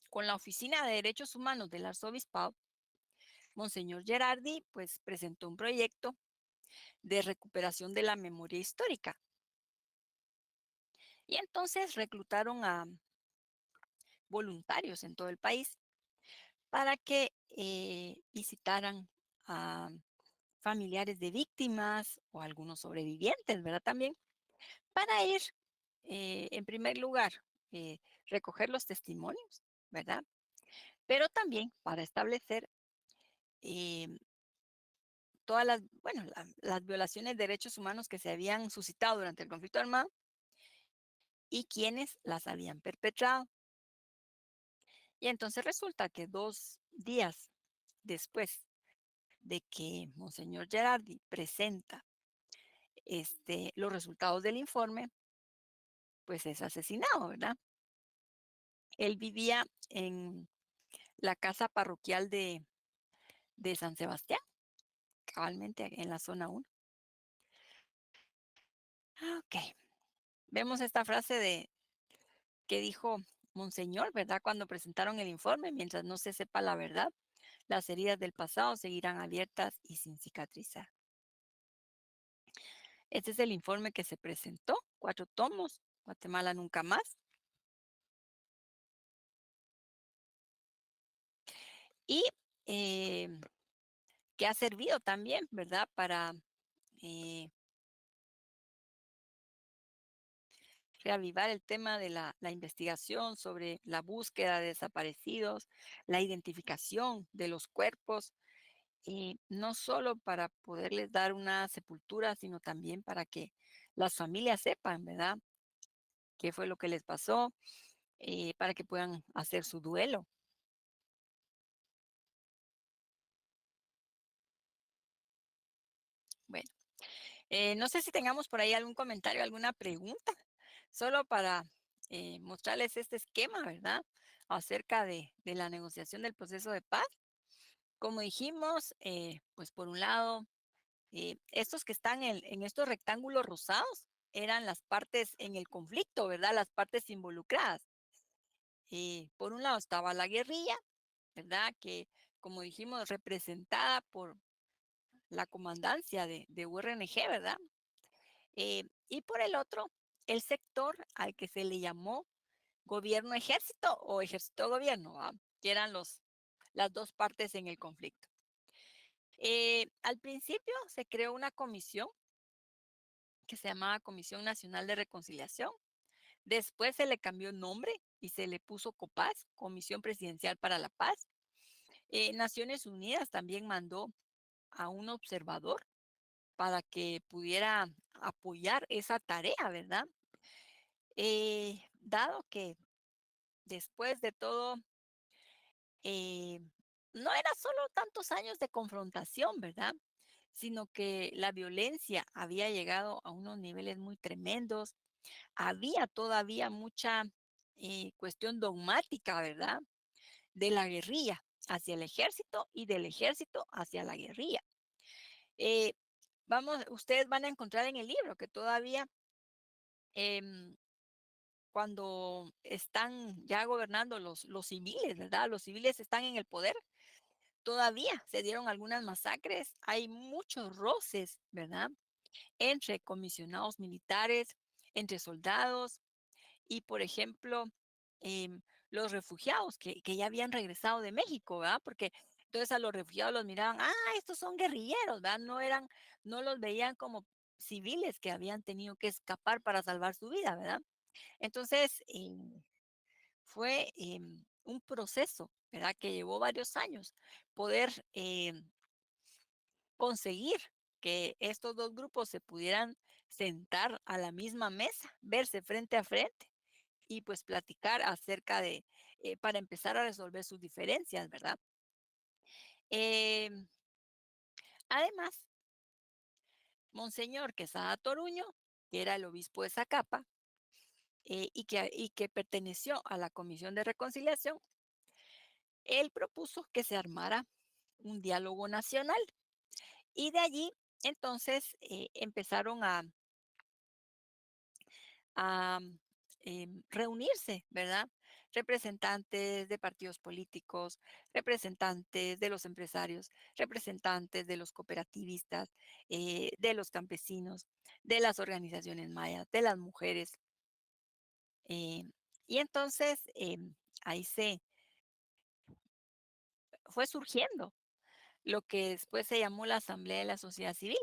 A: con la Oficina de Derechos Humanos del Arzobispado, Monseñor Gerardi pues presentó un proyecto de recuperación de la memoria histórica. Y entonces reclutaron a voluntarios en todo el país para que visitaran a familiares de víctimas o algunos sobrevivientes, ¿verdad? También para ir, en primer lugar, eh, recoger los testimonios, ¿verdad? Pero también para establecer eh, todas bueno, las violaciones de derechos humanos que se habían suscitado durante el conflicto armado y quienes las habían perpetrado. Y entonces resulta que 2 días después de que Monseñor Gerardi presenta los resultados del informe, pues es asesinado, ¿verdad? Él vivía en la casa parroquial de San Sebastián, cabalmente en la zona 1. Ok, vemos esta frase de que dijo Monseñor, ¿verdad? Cuando presentaron el informe, mientras no se sepa la verdad, las heridas del pasado seguirán abiertas y sin cicatrizar. Este es el informe que se presentó, 4 tomos, Guatemala nunca más. Y eh, que ha servido también, ¿verdad? Para eh, reavivar el tema de la investigación sobre la búsqueda de desaparecidos, la identificación de los cuerpos, no solo para poderles dar una sepultura, sino también para que las familias sepan, ¿verdad? Qué fue lo que les pasó, para que puedan hacer su duelo. Bueno, no sé si tengamos por ahí algún comentario, alguna pregunta, solo para mostrarles este esquema, ¿verdad? Acerca de la negociación del proceso de paz. Como dijimos, pues por un lado, estos que están en estos rectángulos rosados eran las partes en el conflicto, ¿verdad? Las partes involucradas. Por un lado estaba la guerrilla, ¿verdad? Que, como dijimos, representada por la comandancia de URNG, ¿verdad? Y por el otro, el sector al que se le llamó gobierno-ejército o ejército-gobierno, ¿verdad? Que eran las dos partes en el conflicto. Al principio se creó una comisión que se llamaba Comisión Nacional de Reconciliación. Después se le cambió nombre y se le puso COPAZ, Comisión Presidencial para la Paz. Naciones Unidas también mandó a un observador para que pudiera apoyar esa tarea, ¿verdad? Dado que después de todo, eh, no era solo tantos años de confrontación, ¿verdad? Sino que la violencia había llegado a unos niveles muy tremendos. Había todavía mucha cuestión dogmática, ¿verdad? De la guerrilla hacia el ejército y del ejército hacia la guerrilla. Eh, ustedes van a encontrar en el libro que todavía em, cuando están ya gobernando los civiles, ¿verdad? Los civiles están en el poder, todavía se dieron algunas masacres, hay muchos roces, ¿verdad? Entre comisionados militares, entre soldados y, por ejemplo, em, los refugiados que ya habían regresado de México, ¿verdad? Porque entonces a los refugiados los miraban, estos son guerrilleros, ¿verdad? No los veían como civiles que habían tenido que escapar para salvar su vida, ¿verdad? Entonces, fue un proceso, ¿verdad? Que llevó varios años poder conseguir que estos dos grupos se pudieran sentar a la misma mesa, verse frente a frente y pues platicar acerca para empezar a resolver sus diferencias, ¿verdad? Em, Además, Monseñor Quesada Toruño, que era el obispo de Zacapa, y que perteneció a la Comisión de Reconciliación, él propuso que se armara un diálogo nacional y de allí entonces empezaron a reunirse, ¿verdad? Representantes de partidos políticos, representantes de los empresarios, representantes de los cooperativistas, de los campesinos, de las organizaciones mayas, de las mujeres. eh, y entonces ahí se fue surgiendo lo que después se llamó la Asamblea de la Sociedad Civil,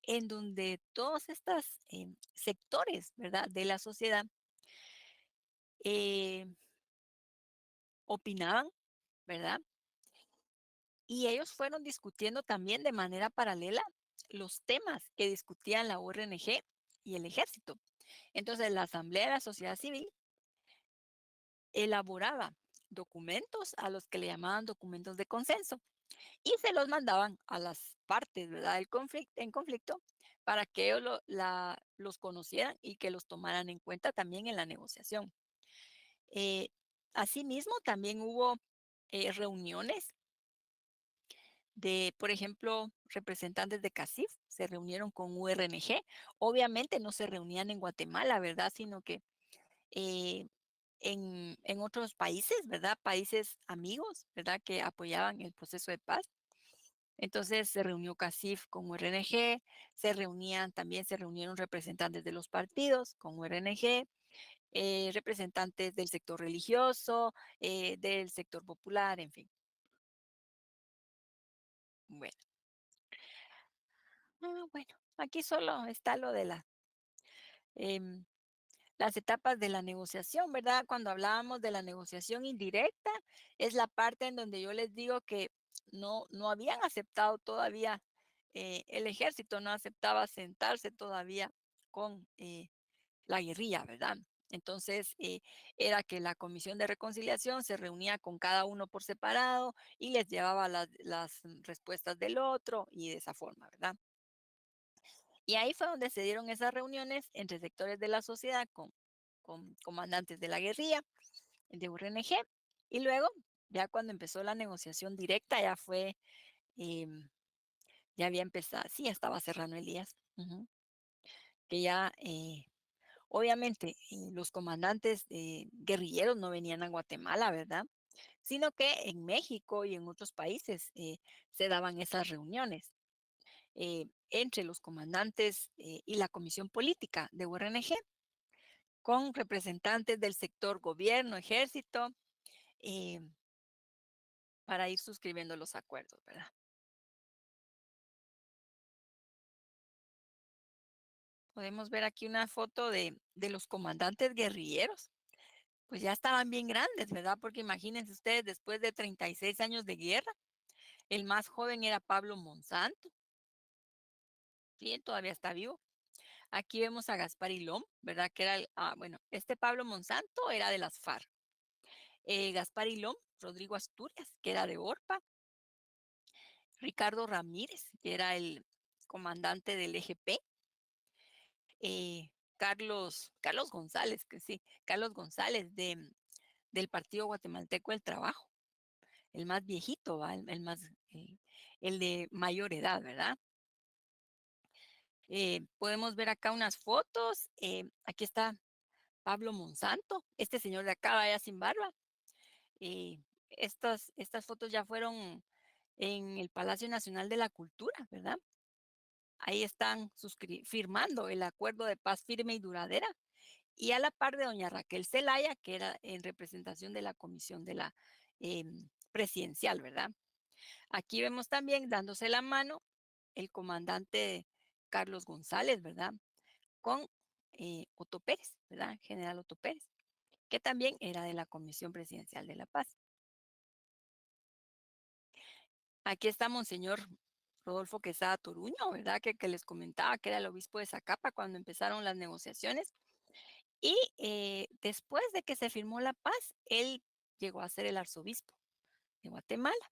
A: en donde todos estos sectores, ¿verdad?, de la sociedad eh, opinaban, ¿verdad? Y ellos fueron discutiendo también de manera paralela los temas que discutían la URNG y el ejército. Entonces, la Asamblea de la Sociedad Civil elaboraba documentos a los que le llamaban documentos de consenso y se los mandaban a las partes, ¿verdad?, en conflicto para que ellos los conocieran y que los tomaran en cuenta también en la negociación. Eh, Asimismo, también hubo reuniones por ejemplo, representantes de CACIF se reunieron con URNG. Obviamente no se reunían en Guatemala, ¿verdad? Sino que eh, en otros países, ¿verdad? Países amigos, ¿verdad? Que apoyaban el proceso de paz. Entonces se reunió CACIF con URNG, también se reunieron representantes de los partidos con URNG, representantes del sector religioso, del sector popular, en fin. Bueno, bueno, aquí solo está lo de em, las etapas de la negociación, ¿verdad? Cuando hablábamos de la negociación indirecta, es la parte en donde yo les digo que no habían aceptado todavía, el ejército no aceptaba sentarse todavía con la guerrilla, ¿verdad? Entonces, era que la Comisión de Reconciliación se reunía con cada uno por separado y les llevaba las respuestas del otro y de esa forma, ¿verdad? Y ahí fue donde se dieron esas reuniones entre sectores de la sociedad con comandantes de la guerrilla, de URNG, y luego, ya cuando empezó la negociación directa, em, ya había empezado, sí, ya estaba Serrano Elías, que ya, obviamente, los comandantes guerrilleros no venían a Guatemala, ¿verdad? Sino que en México y en otros países se daban esas reuniones entre los comandantes y la comisión política de URNG, con representantes del sector gobierno, ejército, eh, para ir suscribiendo los acuerdos, ¿verdad? Podemos ver aquí una foto de los comandantes guerrilleros. Pues ya estaban bien grandes, ¿verdad? Porque imagínense ustedes, después de 36 años de guerra, el más joven era Pablo Monsanto, ¿sí? Todavía está vivo. Aquí vemos a Gaspar Ilón, ¿verdad? Que era bueno, este Pablo Monsanto era de las FARC. Gaspar Ilón, Rodrigo Asturias, que era de ORPA, Ricardo Ramírez, que era el comandante del EGP, Carlos González, que sí, Carlos González del Partido Guatemalteco del Trabajo, el más viejito, ¿va? El de mayor edad, ¿verdad? Podemos ver acá unas fotos. Aquí está Pablo Monsanto, este señor de acá, vaya sin barba. Eh, estas fotos ya fueron en el Palacio Nacional de la Cultura, ¿verdad? Ahí están firmando el acuerdo de paz firme y duradera. Y a la par de doña Raquel Zelaya, que era en representación de la comisión de la presidencial, ¿verdad? Aquí vemos también dándose la mano el comandante Carlos González, ¿verdad? Con Otto Pérez, ¿verdad? General Otto Pérez, que también era de la Comisión Presidencial de la Paz. Aquí está Monseñor Rodolfo Quesada Toruño, ¿verdad? Que les comentaba que era el obispo de Zacapa cuando empezaron las negociaciones. Y después de que se firmó la paz, él llegó a ser el arzobispo de Guatemala.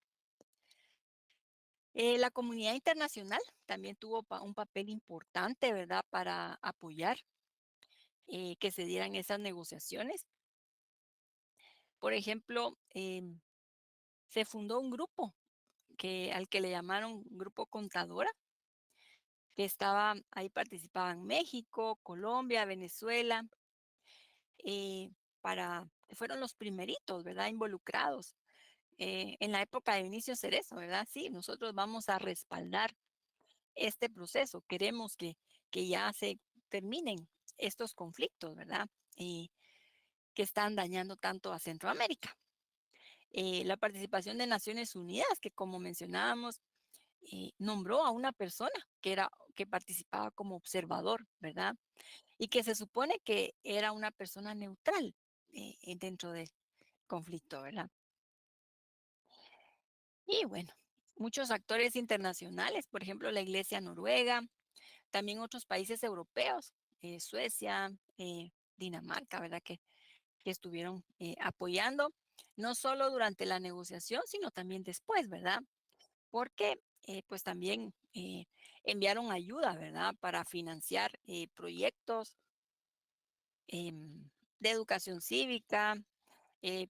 A: La comunidad internacional también tuvo un papel importante, ¿verdad?, para apoyar que se dieran esas negociaciones. Por ejemplo, se fundó un grupo al que le llamaron Grupo Contadora, que ahí participaban México, Colombia, Venezuela, eh, fueron los primeritos, ¿verdad?, involucrados. En la época de Vinicio Cerezo, ¿verdad? Sí, nosotros vamos a respaldar este proceso, queremos que ya se terminen estos conflictos, ¿verdad? Que están dañando tanto a Centroamérica. La participación de Naciones Unidas, que como mencionábamos, nombró a una persona que participaba como observador, ¿verdad? Y que se supone que era una persona neutral dentro del conflicto, ¿verdad? Y bueno, muchos actores internacionales, por ejemplo, la Iglesia Noruega, también otros países europeos, Suecia, Dinamarca, ¿verdad? Que estuvieron apoyando, no solo durante la negociación, sino también después, ¿verdad? Porque pues también enviaron ayuda, ¿verdad? Para financiar proyectos de educación cívica,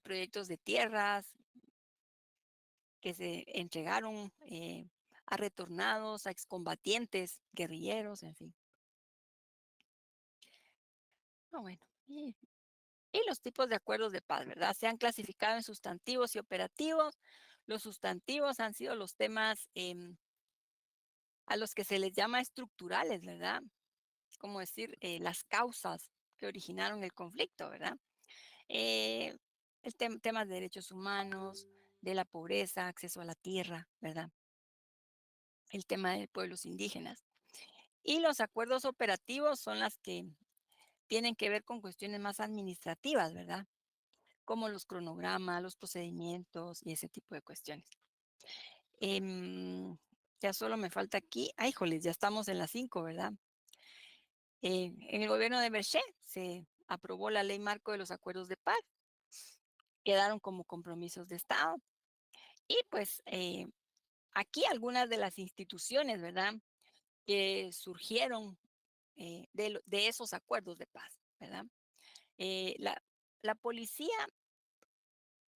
A: proyectos de tierras, que se entregaron a retornados, a excombatientes, guerrilleros, en fin. Ah, bueno, y los tipos de acuerdos de paz, ¿verdad? Se han clasificado en sustantivos y operativos. Los sustantivos han sido los temas a los que se les llama estructurales, ¿verdad? Como decir, las causas que originaron el conflicto, ¿verdad? Eh, temas de derechos humanos, de la pobreza, acceso a la tierra, ¿verdad? El tema de pueblos indígenas. Y los acuerdos operativos son las que tienen que ver con cuestiones más administrativas, ¿verdad? Como los cronogramas, los procedimientos y ese tipo de cuestiones. Ya solo me falta aquí, ay, joles, ya estamos en las 5, ¿verdad? En el gobierno de Berché se aprobó la ley marco de los acuerdos de paz, quedaron como compromisos de Estado. Y pues aquí algunas de las instituciones, ¿verdad? Que surgieron de esos acuerdos de paz, ¿verdad? Eh, la, la policía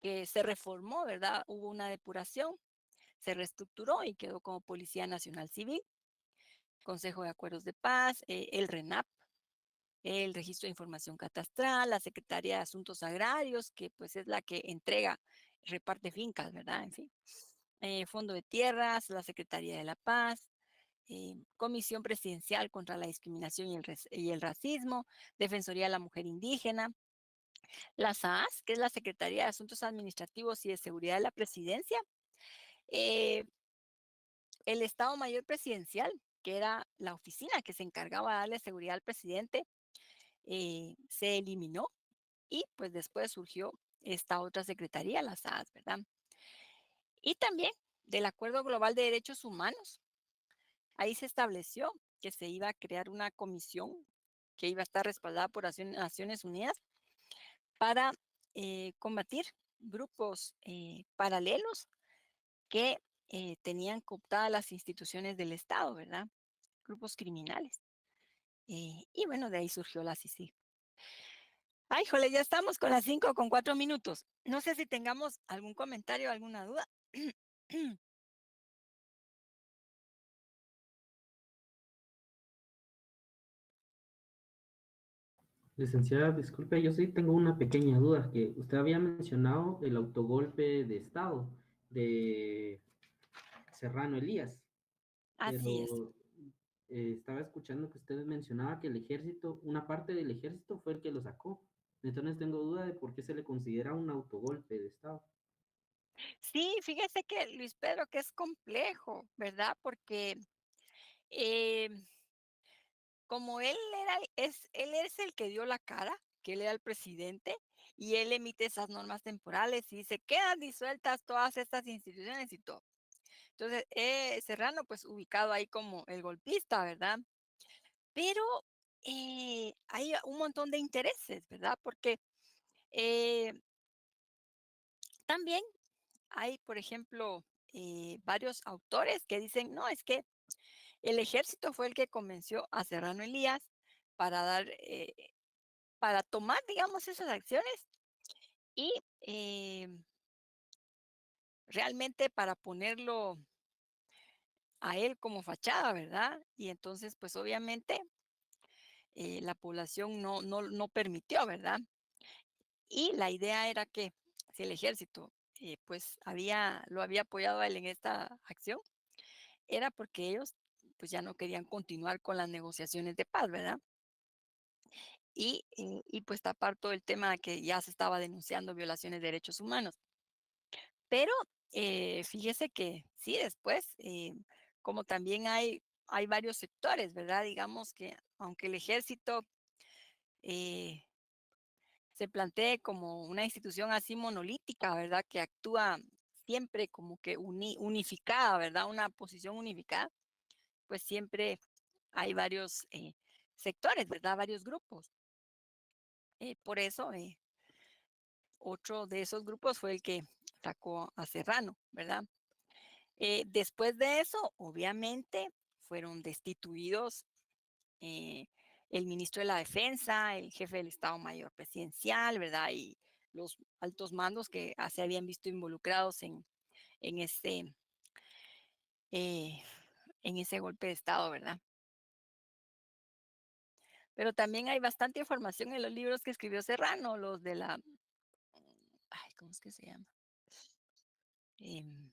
A: que se reformó, ¿verdad? Hubo una depuración, se reestructuró y quedó como Policía Nacional Civil, Consejo de Acuerdos de Paz, el RENAP, el Registro de Información Catastral, la Secretaría de Asuntos Agrarios, que pues es la que entrega, reparte fincas, ¿verdad? En fin. Fondo de Tierras, la Secretaría de la Paz, Comisión Presidencial contra la Discriminación y el Racismo, Defensoría de la Mujer Indígena, la SAS, que es la Secretaría de Asuntos Administrativos y de Seguridad de la Presidencia, eh, el Estado Mayor Presidencial, que era la oficina que se encargaba de darle seguridad al presidente, se eliminó y pues después surgió esta otra secretaría, la SAS, ¿verdad? Y también del Acuerdo Global de Derechos Humanos. Ahí se estableció que se iba a crear una comisión que iba a estar respaldada por Naciones Unidas para combatir grupos paralelos que tenían cooptadas las instituciones del Estado, ¿verdad? Grupos criminales. Y bueno, de ahí surgió la CICIG. Ay, jole, ya estamos con las 5:04. No sé si tengamos algún comentario, alguna duda.
C: Licenciada, disculpe, yo sí tengo una pequeña duda, que usted había mencionado el autogolpe de Estado de Serrano Elías,
A: Así es.
C: pero estaba escuchando que usted mencionaba que el ejército, una parte del ejército fue el que lo sacó. Entonces tengo duda de por qué se le considera un autogolpe de Estado.
A: Sí, fíjese que Luis Pedro, que es complejo, ¿verdad? Porque eh, como él es el que dio la cara, que él era el presidente, y él emite esas normas temporales y dice, quedan disueltas todas estas instituciones y todo. Entonces, Serrano, pues ubicado ahí como el golpista, ¿verdad? Pero hay un montón de intereses, ¿verdad? Porque eh, también hay, por ejemplo, varios autores que dicen, no, es que el ejército fue el que convenció a Serrano Elías para para tomar, digamos, esas acciones y realmente para ponerlo a él como fachada, ¿verdad? Y entonces, pues obviamente la población no permitió, ¿verdad? Y la idea era que si el ejército pues lo había apoyado a él en esta acción, era porque ellos pues ya no querían continuar con las negociaciones de paz, ¿verdad? Y pues tapar todo el tema de que ya se estaba denunciando violaciones de derechos humanos. Pero fíjese que sí, después, como también hay varios sectores, ¿verdad? Digamos que aunque el ejército eh, se plantee como una institución así monolítica, ¿verdad? Que actúa siempre como que unificada, ¿verdad? Una posición unificada, pues siempre hay varios sectores, ¿verdad? Varios grupos. Por eso, otro de esos grupos fue el que sacó a Serrano, ¿verdad? Después de eso, obviamente, fueron destituidos eh, el ministro de la Defensa, el jefe del Estado Mayor Presidencial, ¿verdad? Y los altos mandos que se habían visto involucrados en ese, eh, en ese golpe de Estado, ¿verdad? Pero también hay bastante información en los libros que escribió Serrano, los de la, ay, ¿cómo es que se llama? Em,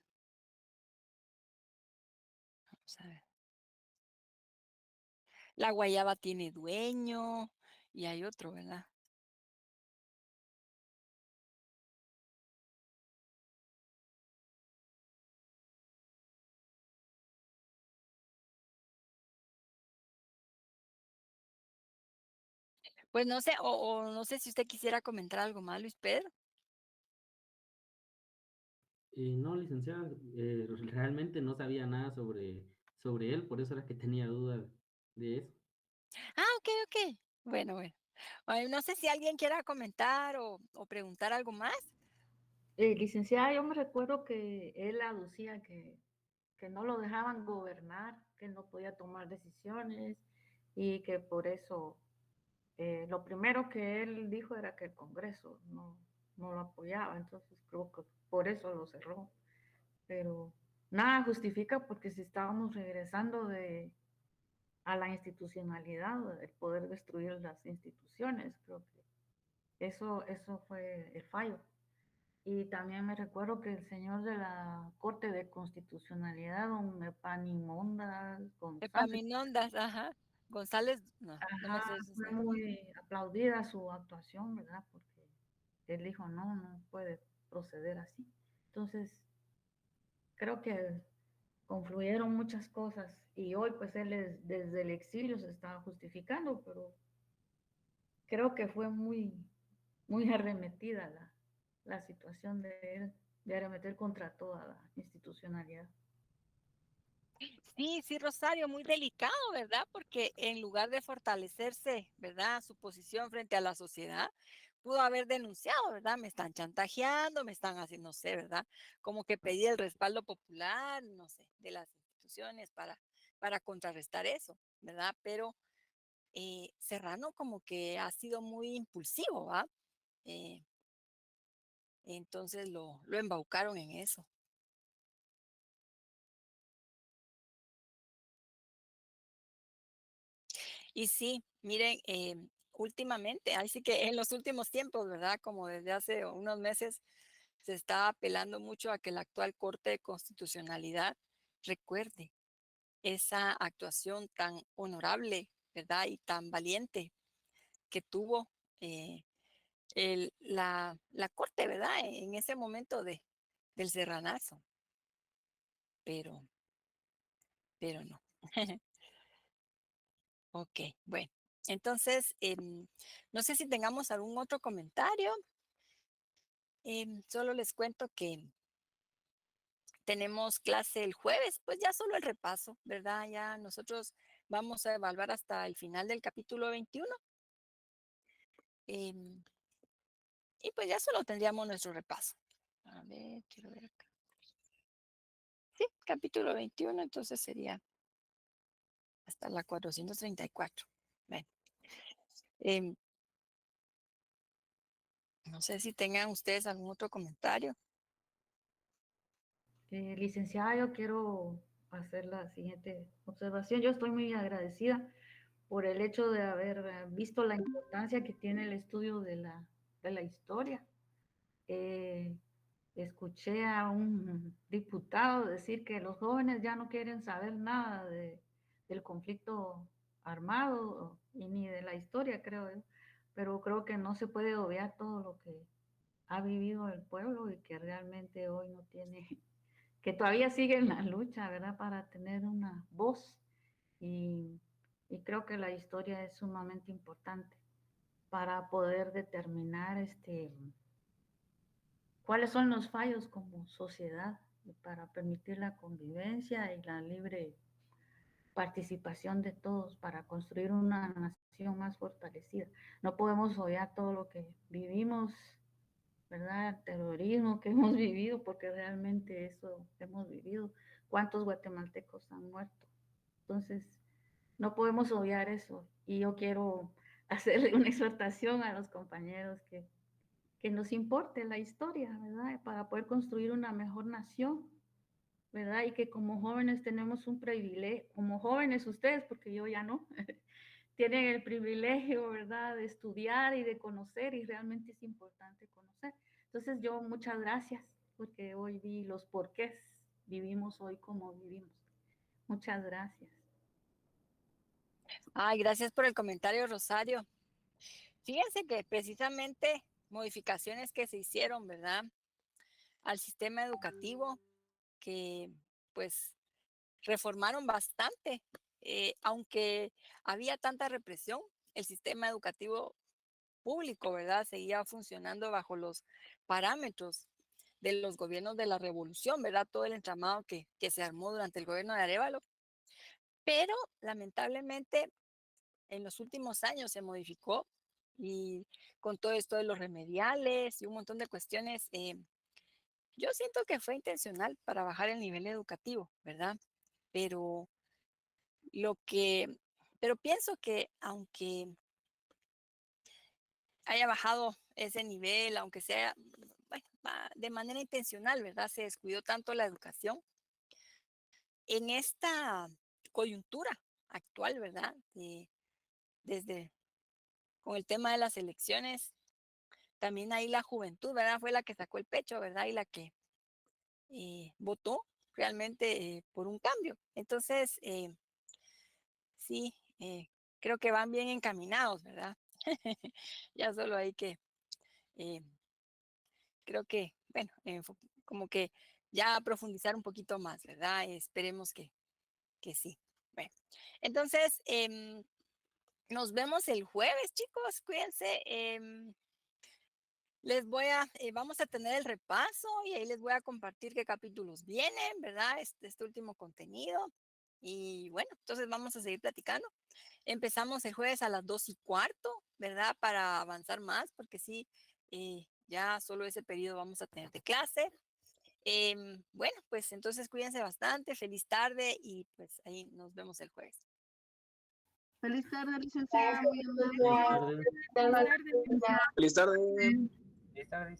A: Vamos a ver. La guayaba tiene dueño y hay otro, ¿verdad? Pues no sé, o no sé si usted quisiera comentar algo más, Luis Pedro.
C: No, licenciada, realmente no sabía nada sobre él, por eso era que tenía dudas de eso.
A: Ah, ok, ok. Bueno, bueno. Ay, no sé si alguien quiera comentar o preguntar algo más.
B: Licenciada, yo me recuerdo que él aducía que no lo dejaban gobernar, que no podía tomar decisiones y que por eso lo primero que él dijo era que el Congreso no lo apoyaba, entonces creo que por eso lo cerró. Pero nada justifica porque si estábamos regresando a la institucionalidad, el poder destruir las instituciones, creo que eso fue el fallo. Y también me recuerdo que el señor de la Corte de Constitucionalidad, don Epaminondas González,
A: Epaminondas, ajá. González, no, no me
B: ajá,
A: sé su
B: fue
A: nombre.
B: muy aplaudida su actuación, ¿verdad? Porque él dijo, no puede proceder así. Entonces, creo que confluyeron muchas cosas y hoy pues él desde el exilio se está justificando, pero creo que fue muy arremetida la situación de él, de arremeter contra toda la institucionalidad.
A: Sí, sí, Rosario, muy delicado, ¿verdad? Porque en lugar de fortalecerse, ¿verdad? Su posición frente a la sociedad, pudo haber denunciado, ¿verdad? Me están chantajeando, me están haciendo, no sé, ¿verdad? Como que pedí el respaldo popular, no sé, de las instituciones para contrarrestar eso, ¿verdad? Pero Serrano como que ha sido muy impulsivo, ¿va? Eh, entonces lo embaucaron en eso. Y sí, miren, últimamente, así que en los últimos tiempos, ¿verdad? Como desde hace unos meses, se está apelando mucho a que la actual Corte de Constitucionalidad recuerde esa actuación tan honorable, ¿verdad? Y tan valiente que tuvo la Corte, ¿verdad? En ese momento del serranazo, pero, pero no. Ok, bueno. Entonces, no sé si tengamos algún otro comentario. Solo les cuento que tenemos clase el jueves, pues ya solo el repaso, ¿verdad? Ya nosotros vamos a evaluar hasta el final del capítulo 21 em, y pues ya solo tendríamos nuestro repaso. A ver, quiero ver acá. Sí, capítulo 21, entonces sería hasta la 434. Bueno, em, no sé si tengan ustedes algún otro comentario.
B: Licenciada, yo quiero hacer la siguiente observación. Yo estoy muy agradecida por el hecho de haber visto la importancia que tiene el estudio de la historia. Eh, Escuché a un diputado decir que los jóvenes ya no quieren saber nada del conflicto armado y ni de la historia, creo yo, pero creo que no se puede obviar todo lo que ha vivido el pueblo y que realmente hoy no tiene, que todavía sigue en la lucha, ¿verdad? Para tener una voz y, y creo que la historia es sumamente importante para poder determinar cuáles son los fallos como sociedad para permitir la convivencia y la libre participación de todos para construir una nación más fortalecida. No podemos obviar todo lo que vivimos, ¿verdad? El terrorismo que hemos vivido, porque realmente eso hemos vivido. ¿Cuántos guatemaltecos han muerto? Entonces, no podemos obviar eso. Y yo quiero hacerle una exhortación a los compañeros que nos importe la historia, ¿verdad? Para poder construir una mejor nación ¿verdad? Y que como jóvenes tenemos un privilegio, como jóvenes ustedes, porque yo ya no, tienen el privilegio, ¿verdad?, de estudiar y de conocer, y realmente es importante conocer. Entonces yo muchas gracias, porque hoy vi los porqués vivimos hoy como vivimos. Muchas gracias.
A: Ay, gracias por el comentario, Rosario. Fíjense que precisamente modificaciones que se hicieron, ¿verdad?, al sistema educativo, que pues reformaron bastante, aunque había tanta represión, el sistema educativo público, ¿verdad?, seguía funcionando bajo los parámetros de los gobiernos de la revolución, ¿verdad? Todo el entramado que se armó durante el gobierno de Arévalo. Pero lamentablemente en los últimos años se modificó y con todo esto de los remediales y un montón de cuestiones, yo siento que fue intencional para bajar el nivel educativo, ¿verdad? Pero lo que, pero pienso que aunque haya bajado ese nivel, aunque sea, bueno, de manera intencional, ¿verdad? Se descuidó tanto la educación. En esta coyuntura actual, ¿verdad? Desde con el tema de las elecciones, también ahí la juventud, ¿verdad? Fue la que sacó el pecho, ¿verdad? Y la que votó realmente por un cambio. Entonces, sí, creo que van bien encaminados, ¿verdad? Ya solo hay que, eh, creo que, bueno, como que ya profundizar un poquito más, ¿verdad? Esperemos que sí. Bueno, entonces, nos vemos el jueves, chicos, cuídense. Vamos a tener el repaso y ahí les voy a compartir qué capítulos vienen, ¿verdad? Este último contenido. Y bueno, entonces vamos a seguir platicando. Empezamos el jueves a las 2:15, ¿verdad? Para avanzar más, porque sí, ya solo ese periodo vamos a tener de clase. Bueno, pues entonces cuídense bastante, feliz tarde y pues ahí nos vemos el jueves.
D: Feliz tarde, licenciada, muy
C: Feliz
D: amable.
C: tarde.
B: Buenas tardes.
E: Feliz tarde.
C: Feliz tarde.